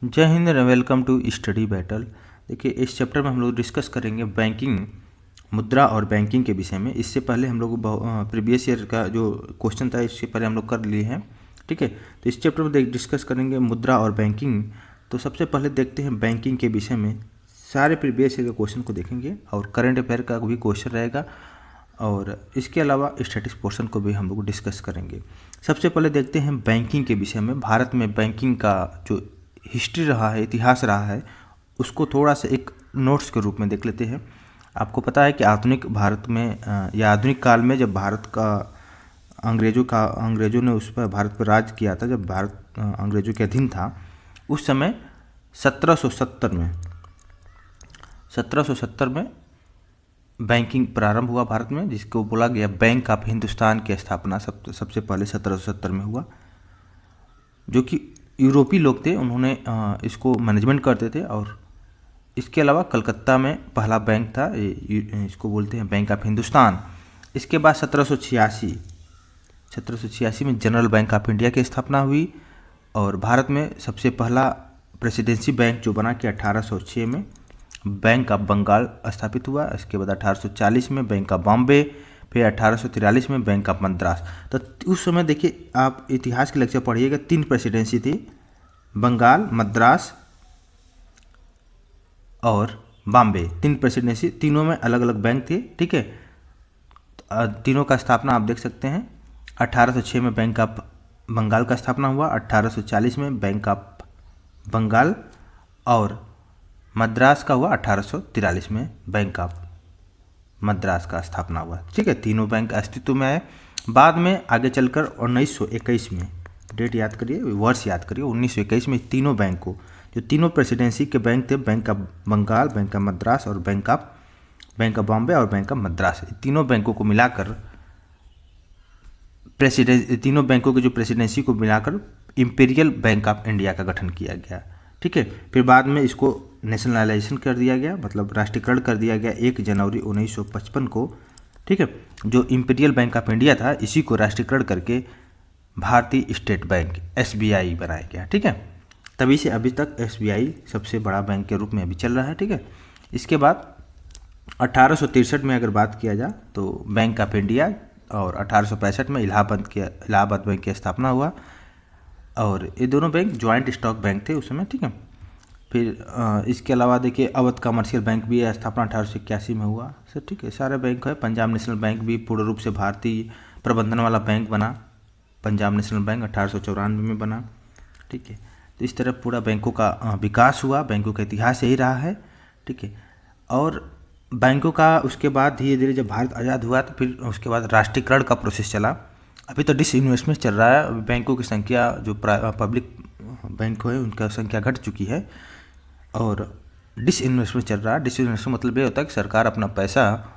जय हिंद, welcome to study battle. देखिए, इस चैप्टर में हम लोग डिस्कस करेंगे बैंकिंग, मुद्रा और बैंकिंग के विषय में। इससे पहले हम लोग प्रीवियस ईयर का जो क्वेश्चन था इससे पहले हम लोग कर लिए हैं। ठीक है, तो इस चैप्टर में डिस्कस करेंगे मुद्रा और बैंकिंग। तो सबसे पहले देखते हैं बैंकिंग के विषय में। सारे प्रीवियस ईयर के क्वेश्चन को देखेंगे और करंट अफेयर का भी क्वेश्चन रहेगा, और इसके अलावा स्टैटिक्स पोर्शन को भी हम लोग डिस्कस करेंगे। सबसे पहले देखते हैं बैंकिंग के विषय में। भारत में बैंकिंग का जो हिस्ट्री रहा है, इतिहास रहा है, उसको थोड़ा सा एक नोट्स के रूप में देख लेते हैं। आपको पता है कि आधुनिक भारत में या आधुनिक काल में जब भारत का अंग्रेज़ों ने उस पर भारत पर राज किया था, जब भारत अंग्रेज़ों के अधीन था, उस समय 1770 में बैंकिंग प्रारंभ हुआ भारत में, जिसको बोला गया बैंक ऑफ हिंदुस्तान की स्थापना सबसे पहले 1770 में हुआ। जो कि यूरोपीय लोग थे, उन्होंने इसको मैनेजमेंट करते थे। और इसके अलावा कलकत्ता में पहला बैंक था, इसको बोलते हैं बैंक ऑफ हिंदुस्तान। इसके बाद 1786 में जनरल बैंक ऑफ इंडिया की स्थापना हुई, और भारत में सबसे पहला प्रेसिडेंसी बैंक जो बना कि 1806 में बैंक ऑफ बंगाल स्थापित हुआ। इसके बाद 1840 में बैंक ऑफ बॉम्बे, फिर 1843 में बैंक ऑफ मद्रास। तो उस समय देखिए, आप इतिहास के लेक्चर पढ़िएगा, 3 प्रेसिडेंसी थी, बंगाल, मद्रास और बॉम्बे। 3 प्रेसिडेंसी, तीनों में अलग अलग बैंक थे। ठीक है, तीनों का स्थापना आप देख सकते हैं। 1806 में बैंक ऑफ बंगाल का स्थापना हुआ, 1840 में बैंक ऑफ बंगाल, और मद्रास का हुआ 1843 में बैंक ऑफ मद्रास का स्थापना हुआ। ठीक है, तीनों बैंक अस्तित्व में आए। बाद में आगे चलकर 1921 में, डेट याद करिए, वर्ष याद करिए, 1921 में तीनों बैंक को, जो तीनों प्रेसिडेंसी के बैंक थे, bank of Bengal, bank of Madras और बैंक ऑफ बॉम्बे और बैंक ऑफ मद्रास, तीनों बैंकों को मिलाकर तीनों बैंकों के जो प्रेसिडेंसी को मिलाकर इंपीरियल बैंक ऑफ इंडिया का गठन किया गया। ठीक है, फिर बाद में इसको नेशनलाइजेशन कर दिया गया, मतलब राष्ट्रीयकरण कर दिया गया 1 जनवरी 1955 को। ठीक है, जो इंपीरियल बैंक ऑफ इंडिया था, इसी को राष्ट्रीयकरण करके भारतीय स्टेट बैंक SBI बनाया गया। ठीक है, तभी से अभी तक SBI सबसे बड़ा बैंक के रूप में अभी चल रहा है। ठीक है, इसके बाद 1863 में अगर बात किया जाए तो बैंक ऑफ इंडिया, और 1865 में इलाहाबाद बैंक की स्थापना हुआ, और ये दोनों बैंक ज्वाइंट स्टॉक बैंक थे उस समय। ठीक है, फिर इसके अलावा देखिए, अवध कमर्शियल बैंक भी स्थापना 1881 में हुआ। सर ठीक है, सारे बैंक है। पंजाब नेशनल बैंक भी पूर्ण रूप से भारतीय प्रबंधन वाला बैंक बना, पंजाब नेशनल बैंक 1894 में बना। ठीक है, तो इस तरह पूरा बैंकों का विकास हुआ, बैंकों का इतिहास यही रहा है। ठीक है, और बैंकों का उसके बाद धीरे धीरे जब भारत आज़ाद हुआ तो फिर उसके बाद राष्ट्रीयकरण का प्रोसेस चला। अभी तो डिसइन्वेस्टमेंट चल रहा है, बैंकों की संख्या, जो पब्लिक बैंक है उनका संख्या घट चुकी है, और डिसइन्वेस्टमेंट चल रहा है। डिसइन्वेस्टमेंट मतलब ये होता है कि सरकार अपना पैसा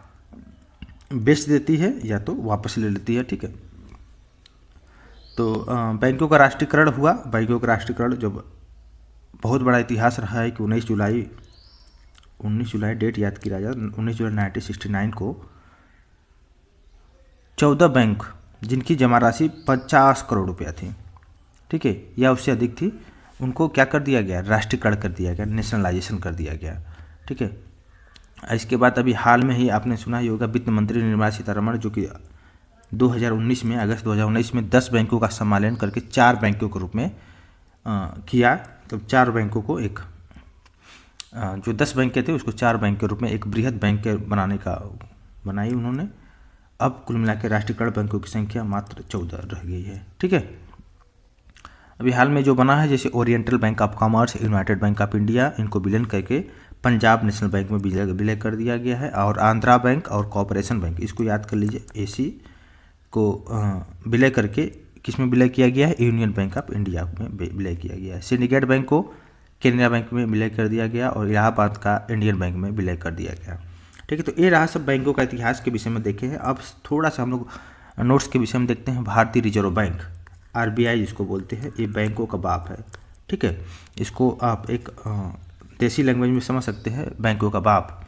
बेच देती है या तो वापस ले लेती है। ठीक है, तो बैंकों का राष्ट्रीयकरण हुआ। बैंकों का राष्ट्रीयकरण जब बहुत बड़ा इतिहास रहा है कि 19 जुलाई डेट याद किया जाए, 19 जुलाई 1969 को 14 बैंक जिनकी जमा राशि 50 करोड़ रुपया थी, ठीक है, या उससे अधिक थी, उनको क्या कर दिया गया, राष्ट्रीयकरण कर दिया गया, नेशनलाइजेशन कर दिया गया। ठीक है, इसके बाद अभी हाल में ही आपने सुना ही होगा, वित्त मंत्री निर्मला सीतारमण, जो कि 2019 में, अगस्त 2019 में 10 बैंकों का सम्मेलन करके 4 बैंकों के रूप में किया। तो 4 बैंकों को एक जो 10 बैंक थे उसको 4 बैंक के रूप में एक बृहद बैंक बनाई उन्होंने। अब कुल मिला के राष्ट्रीयकरण बैंकों की संख्या मात्र 14 रह गई है। ठीक है, अभी हाल में जो बना है, जैसे oriental bank of commerce, United bank of India, इनको विलीन करके पंजाब नेशनल बैंक में विलय कर दिया गया है। और आंध्रा बैंक और कॉर्पोरेशन बैंक, इसको याद कर लीजिए, AC को विलय करके किस में विलय किया गया है, यूनियन बैंक ऑफ इंडिया में विलय किया गया है। सिंडिकेट बैंक को केनरा बैंक में विलय कर दिया गया, और इलाहाबाद का इंडियन बैंक में विलय कर दिया गया। ठीक है, तो ये रहा सब बैंकों का इतिहास के विषय में देखे हैं। अब थोड़ा सा हम लोग नोट्स के विषय में देखते हैं। भारतीय रिजर्व बैंक, RBI जिसको बोलते हैं, ये बैंकों का बाप है। ठीक है, इसको आप एक देसी लैंग्वेज में समझ सकते हैं, बैंकों का बाप।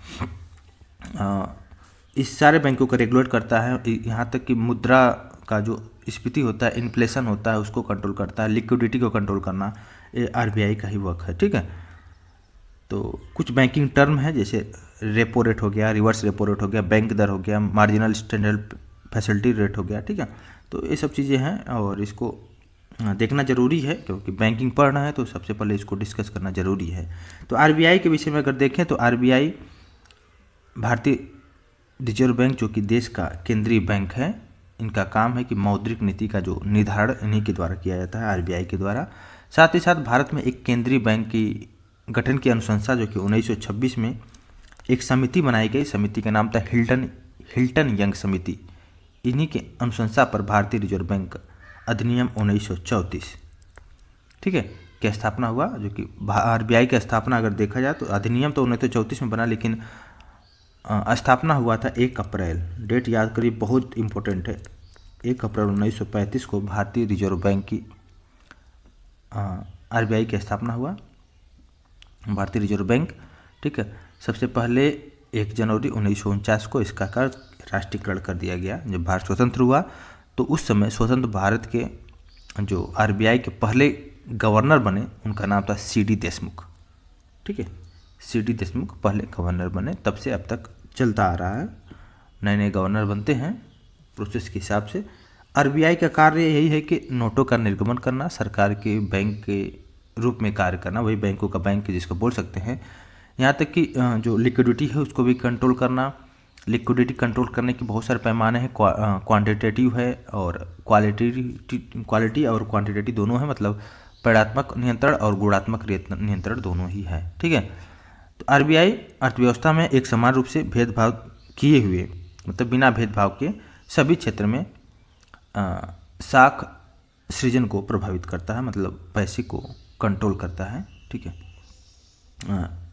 इस सारे बैंकों को रेगुलेट करता है, यहाँ तक कि मुद्रा का जो मुद्रास्फीति होता है, इन्फ्लेशन होता है, उसको कंट्रोल करता है, लिक्विडिटी को कंट्रोल करना ये आरबीआई का ही वर्क है। ठीक है, तो कुछ बैंकिंग टर्म है जैसे रेपो रेट हो गया, रिवर्स रेपो रेट हो गया, बैंक दर हो गया, मार्जिनल स्टैंडर्ड फैसिलिटी रेट हो गया। ठीक है, तो ये सब चीज़ें हैं और इसको देखना जरूरी है क्योंकि बैंकिंग पढ़ना है तो सबसे पहले इसको डिस्कस करना जरूरी है। तो आरबीआई के विषय में अगर देखें तो आरबीआई भारतीय रिजर्व बैंक जो कि देश का केंद्रीय बैंक है, इनका काम है कि मौद्रिक नीति का जो निर्धारण इन्हीं के द्वारा किया जाता है, आरबीआई के द्वारा। साथ ही साथ भारत में एक केंद्रीय बैंक की गठन की अनुशंसा जो कि 1926 में एक समिति बनाई गई, समिति का नाम था हिल्टन यंग समिति। इन्हीं के अनुशंसा पर भारतीय रिजर्व बैंक अधिनियम 1934 ठीक है की स्थापना हुआ, जो कि आरबीआई की स्थापना अगर देखा जाए तो अधिनियम तो 1934 में बना, लेकिन स्थापना हुआ था 1 अप्रैल, डेट याद करिए, बहुत इंपॉर्टेंट है। 1 अप्रैल 1935 को भारतीय रिजर्व बैंक की आरबीआई की स्थापना हुआ, भारतीय रिजर्व बैंक। ठीक है, सबसे पहले 1 जनवरी 1949 को इसका कर राष्ट्रीयकरण कर दिया गया। जब भारत स्वतंत्र हुआ तो उस समय स्वतंत्र भारत के जो आरबीआई के पहले गवर्नर बने उनका नाम था सीडी देशमुख। ठीक है, सीडी देशमुख पहले गवर्नर बने, तब से अब तक चलता आ रहा है, नए नए गवर्नर बनते हैं प्रोसेस के हिसाब से। आरबीआई का कार्य यही है कि नोटों का निर्गमन करना, सरकार के बैंक के रूप में कार्य करना, वही बैंकों का बैंक जिसको बोल सकते हैं। यहाँ तक कि जो लिक्विडिटी है उसको भी कंट्रोल करना। लिक्विडिटी कंट्रोल करने के बहुत सारे पैमाने हैं, क्वांटिटेटिव है और क्वालिटी और क्वांटिटेटिव दोनों है, मतलब परिणात्मक नियंत्रण और गुणात्मक नियंत्रण दोनों ही है। ठीक है, तो आरबीआई अर्थव्यवस्था में एक समान रूप से भेदभाव किए हुए, मतलब बिना भेदभाव के सभी क्षेत्र में साख सृजन को प्रभावित करता है, मतलब पैसे को कंट्रोल करता है। ठीक है,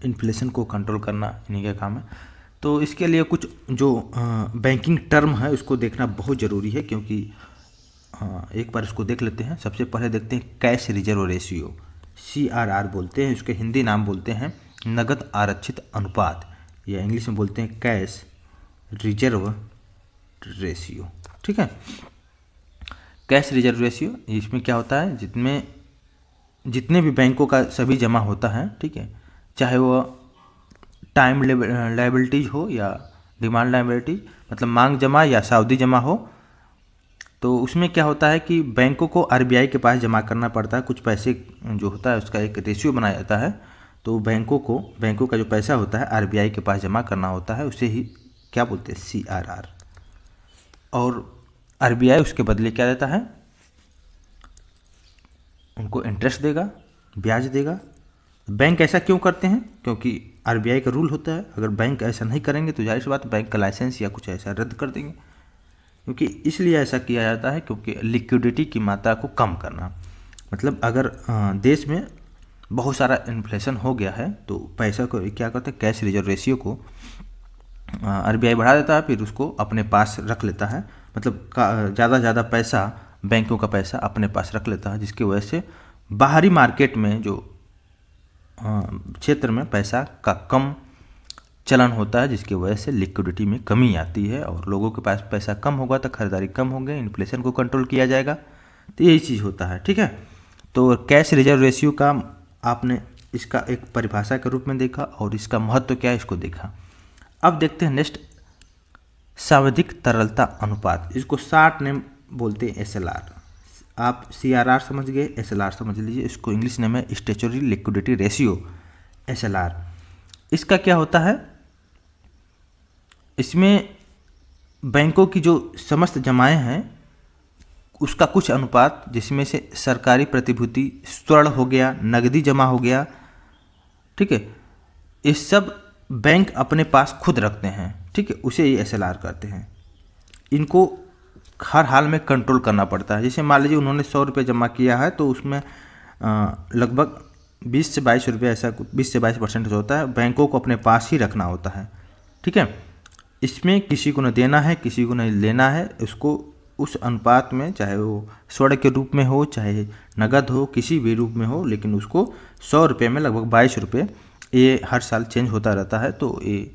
इन्फ्लेशन को कंट्रोल करना इन्हीं का काम है। तो इसके लिए कुछ जो बैंकिंग टर्म है उसको देखना बहुत ज़रूरी है, क्योंकि एक बार इसको देख लेते हैं। सबसे पहले देखते हैं कैश रिजर्व रेशियो, CRR बोलते हैं, उसके हिंदी नाम बोलते हैं नगद आरक्षित अनुपात, या इंग्लिश में बोलते हैं कैश रिजर्व रेशियो। ठीक है, कैश रिजर्व रेशियो, इसमें क्या होता है, जितने भी बैंकों का सभी जमा होता है, ठीक है, चाहे वो टाइम लायबिलिटीज हो या डिमांड लायबिलिटीज, मतलब मांग जमा या सावधि जमा हो, तो उसमें क्या होता है कि बैंकों को आरबीआई के पास जमा करना पड़ता है। कुछ पैसे जो होता है उसका एक रेशियो बनाया जाता है, तो बैंकों का जो पैसा होता है आरबीआई के पास जमा करना होता है, उसे ही क्या बोलते हैं, CRR। और आरबीआई उसके बदले क्या देता है, उनको इंटरेस्ट देगा, ब्याज देगा। बैंक ऐसा क्यों करते हैं, क्योंकि आरबीआई का रूल होता है, अगर बैंक ऐसा नहीं करेंगे तो जाहिर सी बात बैंक का लाइसेंस या कुछ ऐसा रद्द कर देंगे। क्योंकि इसलिए ऐसा किया जाता है क्योंकि लिक्विडिटी की मात्रा को कम करना, मतलब अगर देश में बहुत सारा इन्फ्लेशन हो गया है तो पैसा को क्या करते हैं, कैश रिजर्व रेशियो को आरबीआई बढ़ा देता है, फिर उसको अपने पास रख लेता है, मतलब ज़्यादा से ज़्यादा पैसा, बैंकों का पैसा अपने पास रख लेता है, जिसकी वजह से बाहरी मार्केट में जो क्षेत्र में पैसा का कम चलन होता है, जिसकी वजह से लिक्विडिटी में कमी आती है और लोगों के पास पैसा कम होगा तो खरीदारी कम होगी, इन्फ्लेशन को कंट्रोल किया जाएगा। तो यही चीज़ होता है। ठीक है, तो कैश रिजर्व रेशियो का आपने इसका एक परिभाषा के रूप में देखा और इसका महत्व क्या है इसको देखा। अब देखते हैं नेक्स्ट, सावधिक तरलता अनुपात, इसको शार्ट नेम बोलते हैं SLR। आप CRR समझ गए, SLR समझ लीजिए, इसको इंग्लिश नेम है स्टैट्यूटरी लिक्विडिटी रेशियो, SLR। इसका क्या होता है, इसमें बैंकों की जो समस्त जमाएं हैं उसका कुछ अनुपात, जिसमें से सरकारी प्रतिभूति, स्वर्ण हो गया, नकदी जमा हो गया, ठीक है, ये सब बैंक अपने पास खुद रखते हैं। ठीक है, उसे ये SLR कहते हैं। इनको हर हाल में कंट्रोल करना पड़ता है। जैसे मान लीजिए उन्होंने 100 रुपये जमा किया है तो उसमें लगभग 20 से 22 रुपये, ऐसा 20 से 22% होता है, बैंकों को अपने पास ही रखना होता है। ठीक है, इसमें किसी को न देना है, किसी को नहीं लेना है, उसको उस अनुपात में, चाहे वो स्वर्ण के रूप में हो, चाहे नगद हो, किसी भी रूप में हो, लेकिन उसको 100 रुपये में लगभग 22 रुपये ये हर साल चेंज होता रहता है। तो ये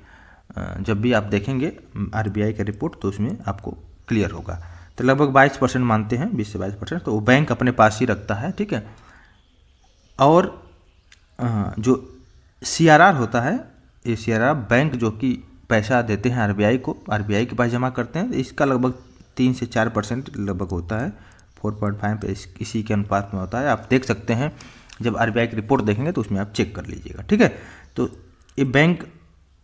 जब भी आप देखेंगे आरबीआई का रिपोर्ट तो उसमें आपको क्लियर होगा। तो लगभग 22% मानते हैं, 20 से 22%, तो वो बैंक अपने पास ही रखता है, ठीक है। और जो CRR होता है, ये CRR बैंक जो कि पैसा देते हैं आरबीआई को, आरबीआई के पास जमा करते हैं, इसका लगभग 3 से 4% लगभग होता है, 4.5 पे इसी के अनुपात में होता है। आप देख सकते हैं, जब आरबीआई की रिपोर्ट देखेंगे तो उसमें आप चेक कर लीजिएगा, ठीक है। तो ये बैंक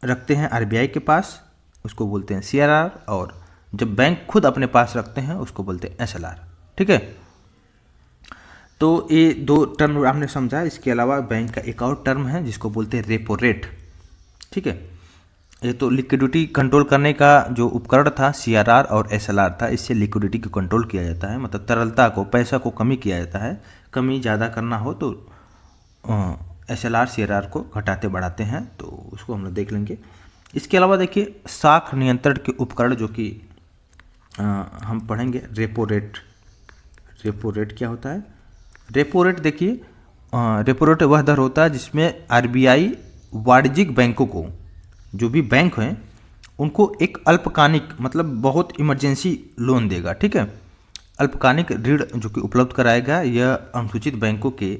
रखते हैं आरबीआई के पास, उसको बोलते हैं CRR, और जब बैंक खुद अपने पास रखते हैं उसको बोलते हैं SLR, ठीक है। तो ये 2 टर्म आपने समझा। इसके अलावा बैंक का एक और टर्म है जिसको बोलते हैं रेपो रेट, ठीक है। ये तो लिक्विडिटी कंट्रोल करने का जो उपकरण था CRR और SLR था, इससे लिक्विडिटी को कंट्रोल किया जाता है, मतलब तरलता को, पैसा को कमी किया जाता है। कमी ज़्यादा करना हो तो SLR CRR को घटाते बढ़ाते हैं, तो उसको हम लोग देख लेंगे। इसके अलावा देखिए साख नियंत्रण के उपकरण जो कि हम पढ़ेंगे, रेपो रेट। रेपो रेट क्या होता है? रेपो रेट देखिए, रेपो रेट वह दर होता है जिसमें आरबीआई वाणिज्यिक बैंकों को, जो भी बैंक हैं उनको एक अल्पकालिक, मतलब बहुत इमरजेंसी लोन देगा, ठीक है। अल्पकालिक ऋण जो कि उपलब्ध कराएगा, यह अनुसूचित बैंकों के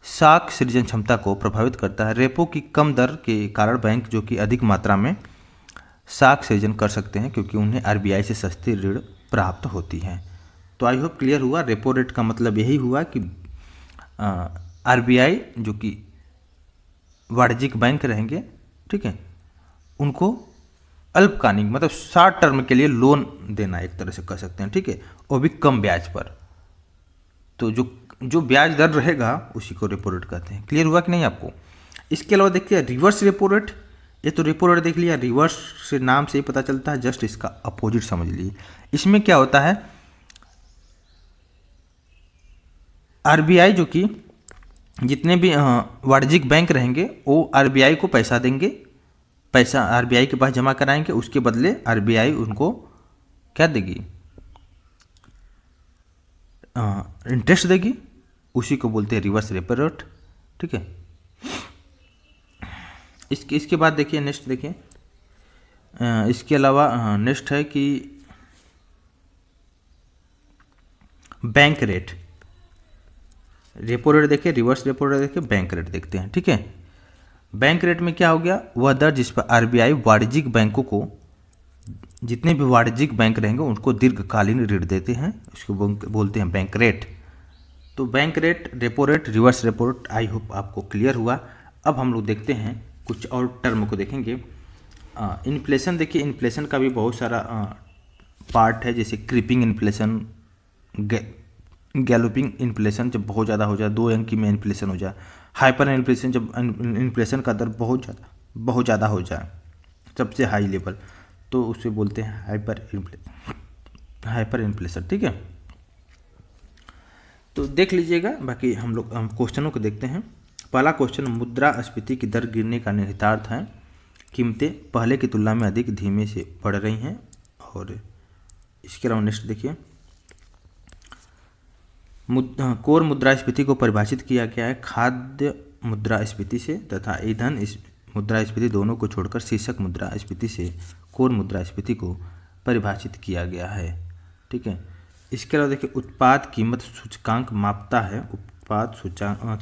साख सृजन क्षमता को प्रभावित करता है। रेपो की कम दर के कारण बैंक जो कि अधिक मात्रा में साख सृजन कर सकते हैं, क्योंकि उन्हें आरबीआई से सस्ती ऋण प्राप्त होती है। तो आई होप क्लियर हुआ। रेपो रेट का मतलब यही हुआ कि आरबीआई जो कि वाणिज्यिक बैंक रहेंगे, ठीक है, उनको अल्पकालिक मतलब शॉर्ट टर्म के लिए लोन देना, एक तरह से कह सकते हैं, ठीक है, वो भी कम ब्याज पर। तो जो ब्याज दर रहेगा उसी को रेपो रेट कहते हैं। क्लियर हुआ कि नहीं आपको? इसके अलावा देखिए रिवर्स रेपो रेट। ये तो रेपो रेट देख लिया, रिवर्स से नाम से ही पता चलता है, जस्ट इसका अपोजिट समझ लीजिए। इसमें क्या होता है, आरबीआई जो कि जितने भी वाणिज्यिक बैंक रहेंगे वो आरबीआई को पैसा देंगे, पैसा आरबीआई के पास जमा कराएंगे, उसके बदले आरबीआई उनको क्या देगी? इंटरेस्ट देगी, उसी को बोलते हैं रिवर्स रेपो रेट, ठीक है। इसके बाद देखिए नेक्स्ट देखिए, इसके अलावा नेक्स्ट है कि बैंक रेट। रेपो रेट देखिए, रिवर्स रेपो रेट देखिए, बैंक रेट देखते हैं, ठीक है। बैंक रेट में क्या हो गया? वह दर जिस पर आरबीआई वाणिज्यिक बैंकों को, जितने भी वाणिज्यिक बैंक रहेंगे उनको दीर्घकालीन ऋण देते हैं, उसको बोलते हैं बैंक रेट। तो bank rate, repo rate, reverse repo rate, I hope आपको क्लियर हुआ। अब हम लोग देखते हैं कुछ और टर्म को देखेंगे। इन्फ्लेशन देखिए, इन्फ्लेशन का भी बहुत सारा पार्ट है, जैसे क्रीपिंग इन्फ्लेशन, गैलोपिंग इन्फ्लेशन, जब बहुत ज़्यादा हो जाए, 2 अंकी में इन्फ्लेशन हो जाए। हाइपर इन्फ्लेशन, जब इन्फ्लेशन का दर बहुत ज़्यादा हो जाए, सबसे हाई लेवल, तो उसे बोलते हैं हाइपर इन्फ्लेशन, ठीक है। तो देख लीजिएगा, बाकी हम लोग क्वेश्चनों को देखते हैं। पहला क्वेश्चन, मुद्रास्फीति की दर गिरने का निहितार्थ है कीमतें पहले की तुलना में अधिक धीमे से बढ़ रही हैं। और इसके अलावा नेक्स्ट देखिए, कोर मुद्रास्फीति को परिभाषित किया गया है खाद्य मुद्रास्फीति से तथा ईंधन मुद्रास्फीति दोनों को छोड़कर शीर्षक मुद्रास्फीति से कोर मुद्रास्फीति को परिभाषित किया गया है, ठीक है। इसके अलावा देखिए, उत्पाद कीमत सूचकांक मापता है, उत्पाद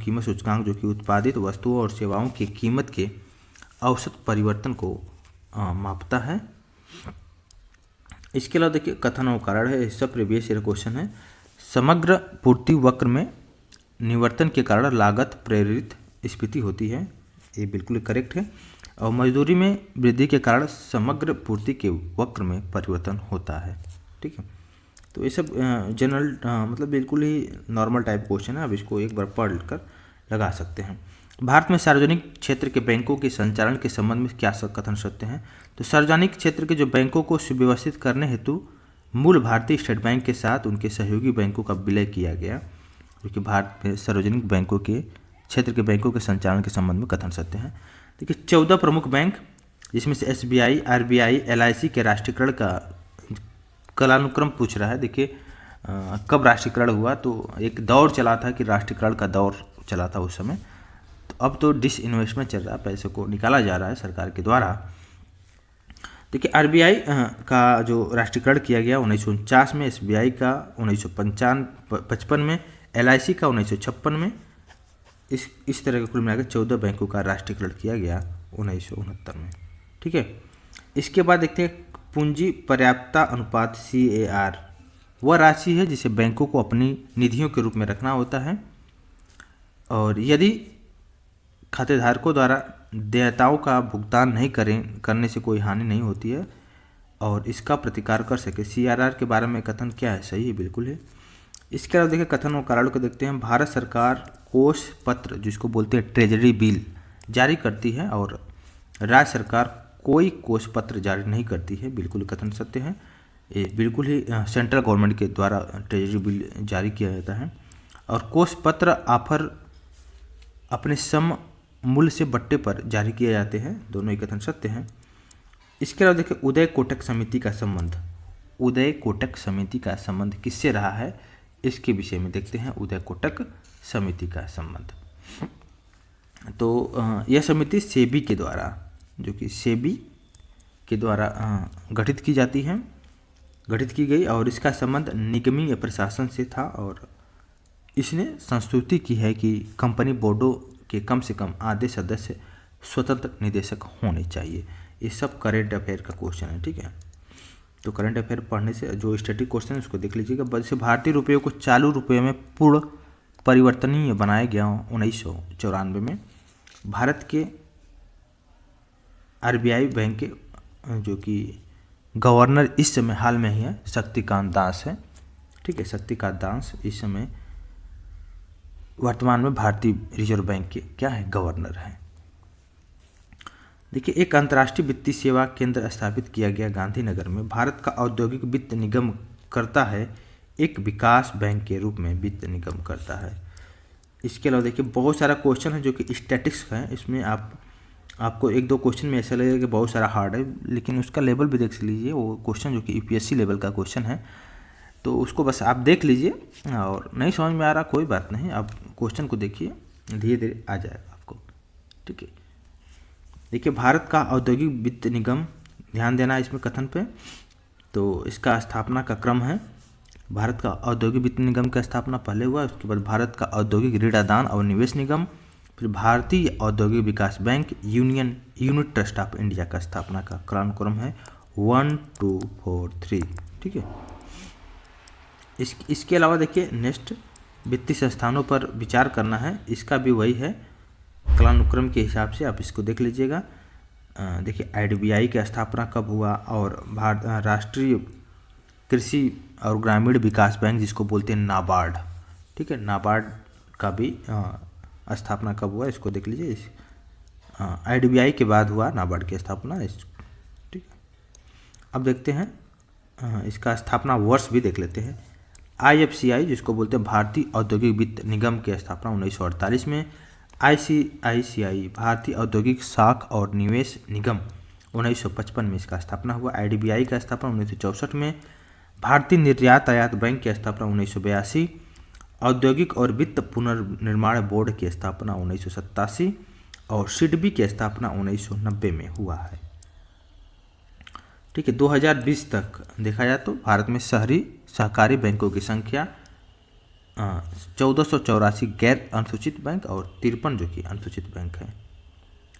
कीमत सूचकांक जो कि उत्पादित वस्तुओं और सेवाओं की कीमत के औसत परिवर्तन को मापता है। इसके अलावा देखिए, कथन और कारण है, इसका प्रीवियस ईयर क्वेश्चन है। समग्र पूर्ति वक्र में निवर्तन के कारण लागत प्रेरित स्फीति होती है, ये बिल्कुल करेक्ट है। और मजदूरी में वृद्धि के कारण समग्र पूर्ति के वक्र में परिवर्तन होता है, ठीक है। तो ये सब जनरल मतलब बिल्कुल ही नॉर्मल टाइप क्वेश्चन है, अब इसको एक बार पढ़ कर लगा सकते हैं। भारत में सार्वजनिक क्षेत्र के बैंकों के संचालन के संबंध में क्या कथन सत्य हैं? तो सार्वजनिक क्षेत्र के जो बैंकों को सुव्यवस्थित करने हेतु मूल भारतीय स्टेट बैंक के साथ उनके सहयोगी बैंकों का विलय किया गया, क्योंकि भारत में सार्वजनिक बैंकों के क्षेत्र के बैंकों के संचालन के संबंध में कथन सत्य हैं। देखिए, 14 प्रमुख बैंक, जिसमें से SBI, RBI, LIC के राष्ट्रीयकरण का कालानुक्रम पूछ रहा है। देखिए, कब राष्ट्रीयकरण हुआ? तो एक दौर चला था कि राष्ट्रीयकरण का दौर चला था उस समय, तो अब तो डिसइन्वेस्टमेंट चल रहा है, पैसे को निकाला जा रहा है सरकार के द्वारा। देखिए आरबीआई का जो राष्ट्रीयकरण किया गया 1949 में, एसबीआई का 1955 में, एलआईसी का 1956 में, इस तरह के कुल मिलाकर 14 बैंकों का राष्ट्रीयकरण किया गया 1969 में। ठीक है, इसके बाद देखते हैं पूंजी पर्याप्तता अनुपात CAR, वह राशि है जिसे बैंकों को अपनी निधियों के रूप में रखना होता है, और यदि खातेधारकों द्वारा देयताओं का भुगतान नहीं करने से कोई हानि नहीं होती है और इसका प्रतिकार कर सके। CRR के बारे में कथन क्या है? सही है, बिल्कुल है। इसके अलावा देखिए कथन और कारण को देखते हैं। भारत सरकार कोष पत्र जिसको बोलते हैं ट्रेजरी बिल जारी करती है और राज्य सरकार कोई कोष पत्र जारी नहीं करती है। बिल्कुल कथन सत्य है, ये बिल्कुल ही सेंट्रल गवर्नमेंट के द्वारा ट्रेजरी बिल जारी किया जाता है। और कोष पत्र ऑफर अपने सम मूल्य से बट्टे पर जारी किए जाते हैं, दोनों ही कथन सत्य हैं। इसके अलावा देखिए उदय कोटक समिति का संबंध, उदय कोटक समिति का संबंध किससे रहा है, इसके विषय में देखते हैं। उदय कोटक समिति का संबंध, तो यह समिति सेबी के द्वारा, जो कि सेबी के द्वारा गठित की जाती है, गठित की गई, और इसका संबंध निगमीय प्रशासन से था। और इसने संस्तुति की है कि कंपनी बोर्डों के कम से कम आधे सदस्य स्वतंत्र निदेशक होने चाहिए। ये सब करेंट अफेयर का क्वेश्चन है। ठीक है, तो करंट अफेयर पढ़ने से जो स्टैटिक क्वेश्चन है उसको देख लीजिएगा। जैसे भारतीय रुपये को चालू रुपये में पूर्ण परिवर्तनीय बनाया गया 1994 में। भारत के आरबीआई बैंक के जो कि गवर्नर इस समय हाल में ही है शक्तिकांत दास है। ठीक है, शक्तिकांत दास इस समय वर्तमान में भारतीय रिजर्व बैंक के क्या है, गवर्नर हैं। देखिए एक अंतर्राष्ट्रीय वित्तीय सेवा केंद्र स्थापित किया गया गांधीनगर में। भारत का औद्योगिक वित्त निगम करता है, एक विकास बैंक के रूप में वित्त निगम करता है। इसके अलावा देखिए बहुत सारा क्वेश्चन है जो कि स्टैटिक्स का है। इसमें आपको एक दो क्वेश्चन में ऐसा लगेगा कि बहुत सारा हार्ड है, लेकिन उसका लेवल भी देख लीजिए। वो क्वेश्चन जो कि यूपीएससी लेवल का क्वेश्चन है, तो उसको बस आप देख लीजिए, और नहीं समझ में आ रहा कोई बात नहीं, आप क्वेश्चन को देखिए, धीरे धीरे आ जाएगा आपको। ठीक है, देखिए भारत का औद्योगिक वित्त निगम, ध्यान देना इसमें कथन पे, तो इसका स्थापना का क्रम है। भारत का औद्योगिक वित्त निगम का स्थापना पहले हुआ, उसके बाद भारत का औद्योगिक ऋण आदान और निवेश निगम, फिर भारतीय औद्योगिक विकास bank, unit trust of India का स्थापना का क्रम है 1 2 4 3। ठीक है, इसके अलावा देखिए नेक्स्ट वित्तीय संस्थानों पर विचार करना है, इसका भी वही है कालानुक्रम के हिसाब से, आप इसको देख लीजिएगा। देखिए आईडीबीआई की स्थापना कब हुआ, और राष्ट्रीय कृषि और ग्रामीण विकास बैंक जिसको बोलते हैं नाबार्ड। ठीक है, नाबार्ड का भी स्थापना कब हुआ, इसको देख लीजिए। आईडीबीआई के बाद हुआ नाबार्ड की स्थापना। ठीक है, अब देखते हैं इसका स्थापना वर्ष भी देख लेते हैं। आईएफसीआई जिसको बोलते हैं भारतीय औद्योगिक वित्त निगम की स्थापना 1948 में। आईसीआईसीआई भारतीय औद्योगिक साख और निवेश निगम 1955 में इसका स्थापना हुआ। आईडीबीआई का स्थापना 1964 में। भारतीय निर्यात आयात बैंक की स्थापना 1982। औद्योगिक और वित्त पुनर्निर्माण बोर्ड की स्थापना 1987 और सिडबी की स्थापना 1990 में हुआ है। ठीक है, 2020 तक देखा जाए तो भारत में शहरी सहकारी बैंकों की संख्या 1484 गैर अनुसूचित बैंक और 53 जो कि अनुसूचित बैंक है।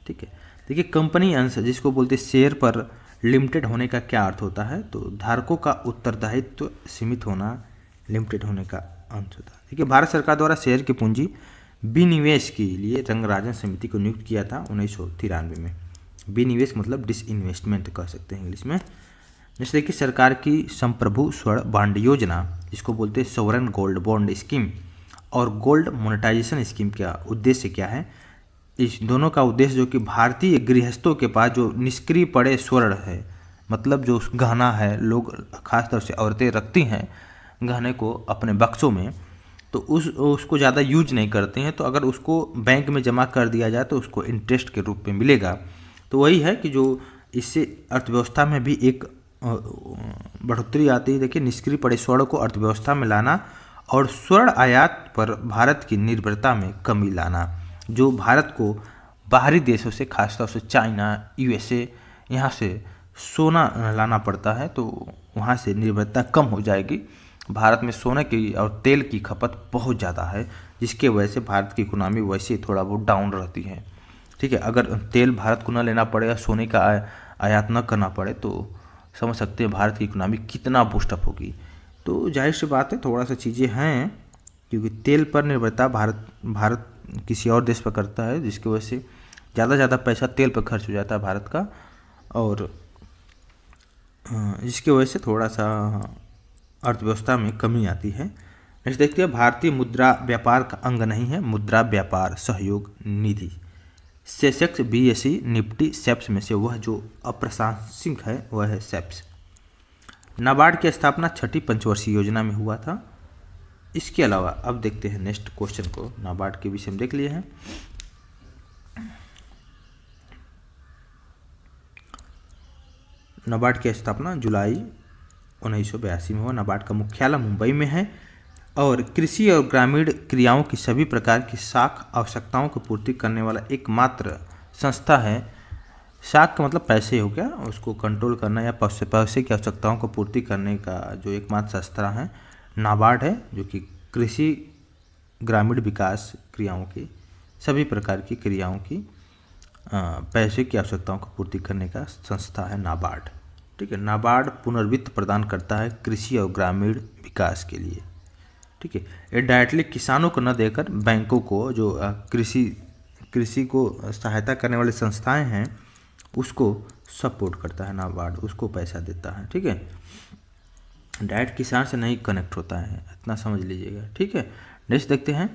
ठीक है, देखिए कंपनी अंश जिसको बोलते हैं शेयर पर लिमिटेड होने का क्या अर्थ होता है, तो धारकों का उत्तरदायित्व सीमित होना लिमिटेड होने का अंश होता है। देखिए भारत सरकार द्वारा शेयर की पूंजी विनिवेश के लिए रंगराजन समिति को नियुक्त किया था 1993 में। विनिवेश मतलब डिसइन्वेस्टमेंट कह सकते हैं इंग्लिश में। जैसे कि सरकार की संप्रभु स्वर्ण बॉन्ड योजना जिसको बोलते हैं सोवरेन गोल्ड बॉन्ड स्कीम और गोल्ड मोनेटाइजेशन स्कीम का उद्देश्य क्या है, इस दोनों का उद्देश्य जो कि भारतीय गृहस्थों के पास जो निष्क्रिय पड़े स्वर्ण है, मतलब जो गहना है, लोग खासतौर से औरतें रखती हैं गहने को अपने बक्सों में, तो उसको ज़्यादा यूज नहीं करते हैं, तो अगर उसको बैंक में जमा कर दिया जाए तो उसको इंटरेस्ट के रूप में मिलेगा। तो वही है कि जो इससे अर्थव्यवस्था में भी एक बढ़ोतरी आती है। देखिए निष्क्रिय पड़े स्वर्ण को अर्थव्यवस्था में लाना और स्वर्ण आयात पर भारत की निर्भरता में कमी लाना, जो भारत को बाहरी देशों से खासतौर से चाइना, यूएसए यहाँ से सोना लाना पड़ता है, तो वहाँ से निर्भरता कम हो जाएगी। भारत में सोने की और तेल की खपत बहुत ज़्यादा है, जिसके वजह से भारत की इकोनॉमी वैसे ही थोड़ा बहुत डाउन रहती है। ठीक है, अगर तेल भारत को न लेना पड़े या सोने का आयात न करना पड़े तो समझ सकते हैं भारत की इकोनॉमी कितना बूस्टअप होगी। तो जाहिर सी बात है, थोड़ा सा चीज़ें हैं, क्योंकि तेल पर निर्भरता भारत किसी और देश पर करता है, जिसकी वजह से ज़्यादा पैसा तेल पर खर्च हो जाता है भारत का, और जिसकी वजह से थोड़ा सा अर्थव्यवस्था में कमी आती है। नेक्स्ट देखते हैं, भारतीय मुद्रा व्यापार का अंग नहीं है मुद्रा व्यापार सहयोग निधि। सेसेक्स, बीएसई, निफ्टी, सेप्स में से वह जो अप्रासंगिक है वह है सेप्स। नाबार्ड की स्थापना छठी पंचवर्षीय योजना में हुआ था। इसके अलावा अब देखते हैं नेक्स्ट क्वेश्चन को, नाबार्ड के विषय में देख लिए हैं। नाबार्ड की स्थापना जुलाई 1982 में हुआ। नाबार्ड का मुख्यालय मुंबई में है और कृषि और ग्रामीण क्रियाओं की सभी प्रकार की साख आवश्यकताओं की पूर्ति करने वाला एकमात्र संस्था है। साख का मतलब पैसे हो गया, उसको कंट्रोल करना या पैसे की आवश्यकताओं को पूर्ति करने का जो एकमात्र संस्था है नाबार्ड है, जो कि कृषि ग्रामीण विकास क्रियाओं की सभी प्रकार की क्रियाओं की पैसे की आवश्यकताओं को पूर्ति करने का संस्था है नाबार्ड। ठीक है, नाबार्ड पुनर्वित्त प्रदान करता है कृषि और ग्रामीण विकास के लिए। ठीक है, ये डायरेक्टली किसानों को न देकर बैंकों को, जो कृषि को सहायता करने वाली संस्थाएं हैं, उसको सपोर्ट करता है नाबार्ड, उसको पैसा देता है। ठीक है, डायरेक्ट किसान से नहीं कनेक्ट होता है, इतना समझ लीजिएगा। ठीक है, नेक्स्ट देखते हैं,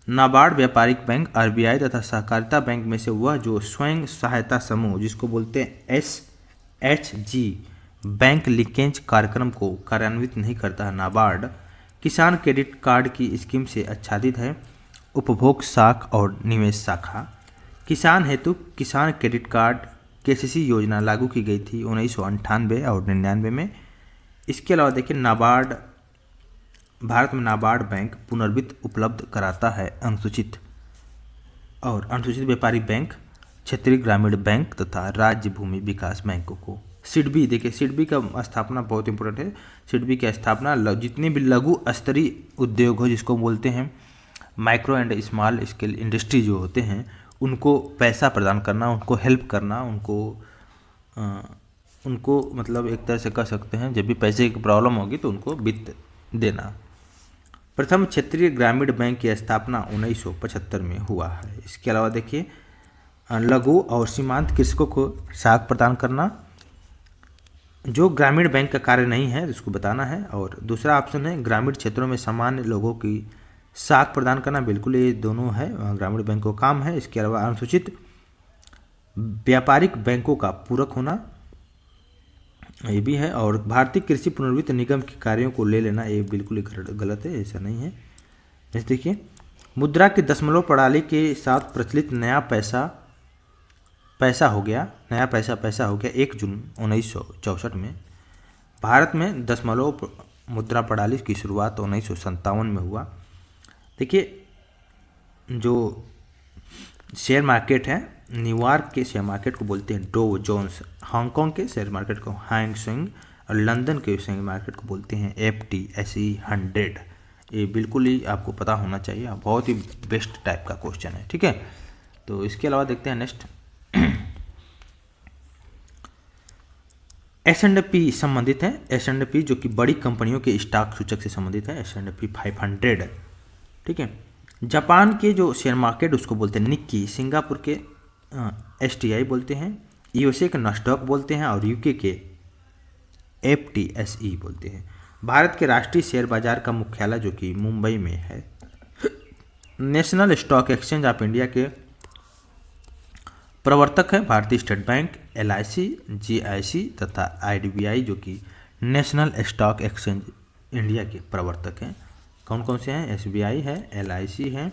नाबार्ड व्यापारिक बैंक, आरबीआई तथा सहकारिता बैंक में से वह जो स्वयं सहायता समूह, जिसको बोलते हैं SHG, बैंक लिंकेज कार्यक्रम को कार्यान्वित नहीं करता है। नाबार्ड किसान क्रेडिट कार्ड की स्कीम से आच्छादित है। उपभोग साख और निवेश शाखा। किसान हेतु किसान क्रेडिट कार्ड KCC योजना लागू की गई थी 1998 और 99 में। इसके अलावा देखिए, नाबार्ड भारत में नाबार्ड बैंक पुनर्वित्त उपलब्ध कराता है अनुसूचित व्यापारिक बैंक, क्षेत्रीय ग्रामीण बैंक तथा राज्य भूमि विकास बैंकों को। सिडबी, देखिए सिडबी का स्थापना बहुत इंपॉर्टेंट है। सिडबी की स्थापना जितने भी लघु स्तरीय उद्योग हो, जिसको बोलते हैं micro and small scale industry जो होते हैं, उनको पैसा प्रदान करना, उनको हेल्प करना, उनको मतलब एक तरह से कह सकते हैं, जब भी पैसे की प्रॉब्लम होगी तो उनको वित्त देना। प्रथम क्षेत्रीय ग्रामीण बैंक की स्थापना 1975 में हुआ है। इसके अलावा देखिए, लघु और सीमांत कृषकों को साख प्रदान करना, जो ग्रामीण बैंक का कार्य नहीं है उसको बताना है। और दूसरा ऑप्शन है, ग्रामीण क्षेत्रों में सामान्य लोगों की साख प्रदान करना, बिल्कुल ये दोनों है, ग्रामीण बैंकों का काम है। इसके अलावा अनुसूचित व्यापारिक बैंकों का पूरक होना, ये भी है। और भारतीय कृषि पुनर्वित्त निगम के कार्यों को ले लेना, ये बिल्कुल गलत है, ऐसा नहीं है। जैसे देखिए, मुद्रा की दशमलव प्रणाली के साथ प्रचलित नया पैसा हो गया 1 जून 1964 में। भारत में दशमलव मुद्रा प्रणाली की शुरुआत 1957 में हुआ। देखिए, जो शेयर मार्केट है, न्यूयॉर्क के शेयर मार्केट को बोलते हैं डो जोन्स, हांगकांग के शेयर मार्केट को हैंग सेंग, और लंदन के शेयर मार्केट को बोलते हैं FTSE 100। ये बिल्कुल ही आपको पता होना चाहिए, बहुत ही बेस्ट टाइप का क्वेश्चन है। ठीक है, तो इसके अलावा देखते हैं नेक्स्ट, S&P संबंधित है। S&P जो कि बड़ी कंपनियों के स्टॉक सूचक से संबंधित है, S&P 500। ठीक है, जापान के जो शेयर मार्केट उसको बोलते हैं निक्की, सिंगापुर के STI बोलते हैं, USA के नस्डॉक बोलते हैं, और UK के FTSE बोलते हैं। भारत के राष्ट्रीय शेयर बाजार का मुख्यालय जो कि मुंबई में है। National stock exchange of India के प्रवर्तक है भारतीय स्टेट बैंक, LIC, GIC तथा IDBI जो कि नेशनल स्टॉक एक्सचेंज इंडिया के प्रवर्तक हैं। कौन कौन से हैं? SBI है, LIC है,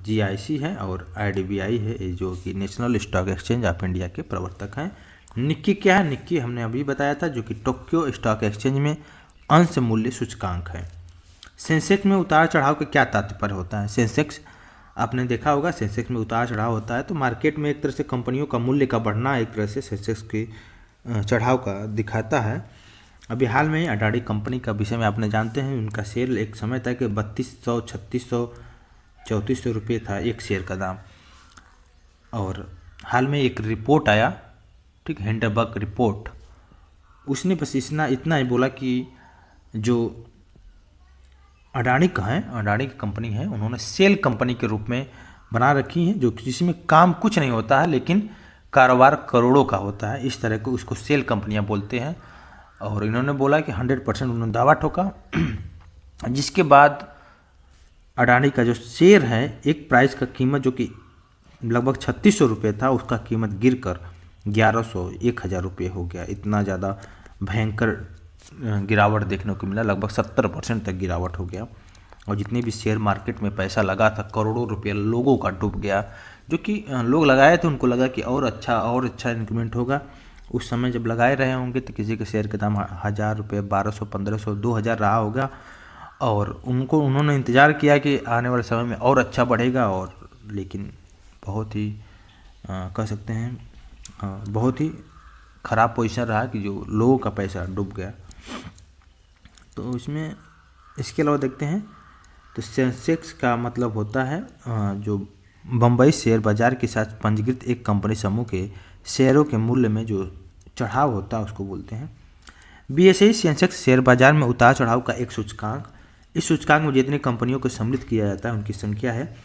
GIC है और IDBI है, ये जो कि national stock exchange of India के प्रवर्तक हैं। निक्की क्या है? निक्की हमने अभी बताया था, जो कि टोक्यो स्टॉक एक्सचेंज में अंश मूल्य सूचकांक है। सेंसेक्स में उतार चढ़ाव का क्या तात्पर्य होता है? सेंसेक्स आपने देखा होगा, सेंसेक्स में उतार चढ़ाव होता है तो मार्केट में एक तरह से कंपनियों का मूल्य का बढ़ना एक तरह से सेंसेक्स की चढ़ाव का दिखाता है। अभी हाल में अडानी कंपनी का विषय में आपने जानते हैं, उनका शेयर एक समय था कि 3200, 3600, 3400 रुपये था एक शेयर का दाम। और हाल में एक रिपोर्ट आया, ठीक, हिंडनबर्ग रिपोर्ट, उसने बस इतना ही बोला कि जो अडानी की कंपनी है, उन्होंने सेल कंपनी के रूप में बना रखी है, जो जिसमें काम कुछ नहीं होता है लेकिन कारोबार करोड़ों का होता है। इस तरह को उसको सेल कंपनियां बोलते हैं। और इन्होंने बोला कि 100% उन्होंने दावा ठोका, जिसके बाद अडानी का जो शेयर है, एक प्राइस का कीमत जो कि लगभग 3600 रुपये था, उसका कीमत गिरकर 1100, 1000 रुपये हो गया। इतना ज़्यादा भयंकर गिरावट देखने को मिला, लगभग 70% तक गिरावट हो गया। और जितने भी शेयर मार्केट में पैसा लगा था, करोड़ों रुपये लोगों का डूब गया। जो कि लोग लगाए थे, उनको लगा कि और अच्छा इंक्रीमेंट होगा। उस समय जब लगाए रहे होंगे तो किसी के शेयर का दाम 1000 रुपये, 1200, 1500, 2000 रहा होगा। और उन्होंने इंतज़ार किया कि आने वाले समय में और अच्छा बढ़ेगा, और लेकिन बहुत ही कह सकते हैं बहुत ही ख़राब पोजीशन रहा कि जो लोगों का पैसा डूब गया। तो इसमें इसके अलावा देखते हैं तो सेंसेक्स का मतलब होता है जो बम्बई शेयर बाजार के साथ पंजीकृत एक कंपनी समूह के शेयरों के मूल्य में जो चढ़ाव होता है उसको बोलते हैं। बीएसई सेंसेक्स शेयर बाजार में उतार चढ़ाव का एक सूचकांक। इस सूचकांक में जितनी कंपनियों को सम्मिलित किया जाता है उनकी संख्या है।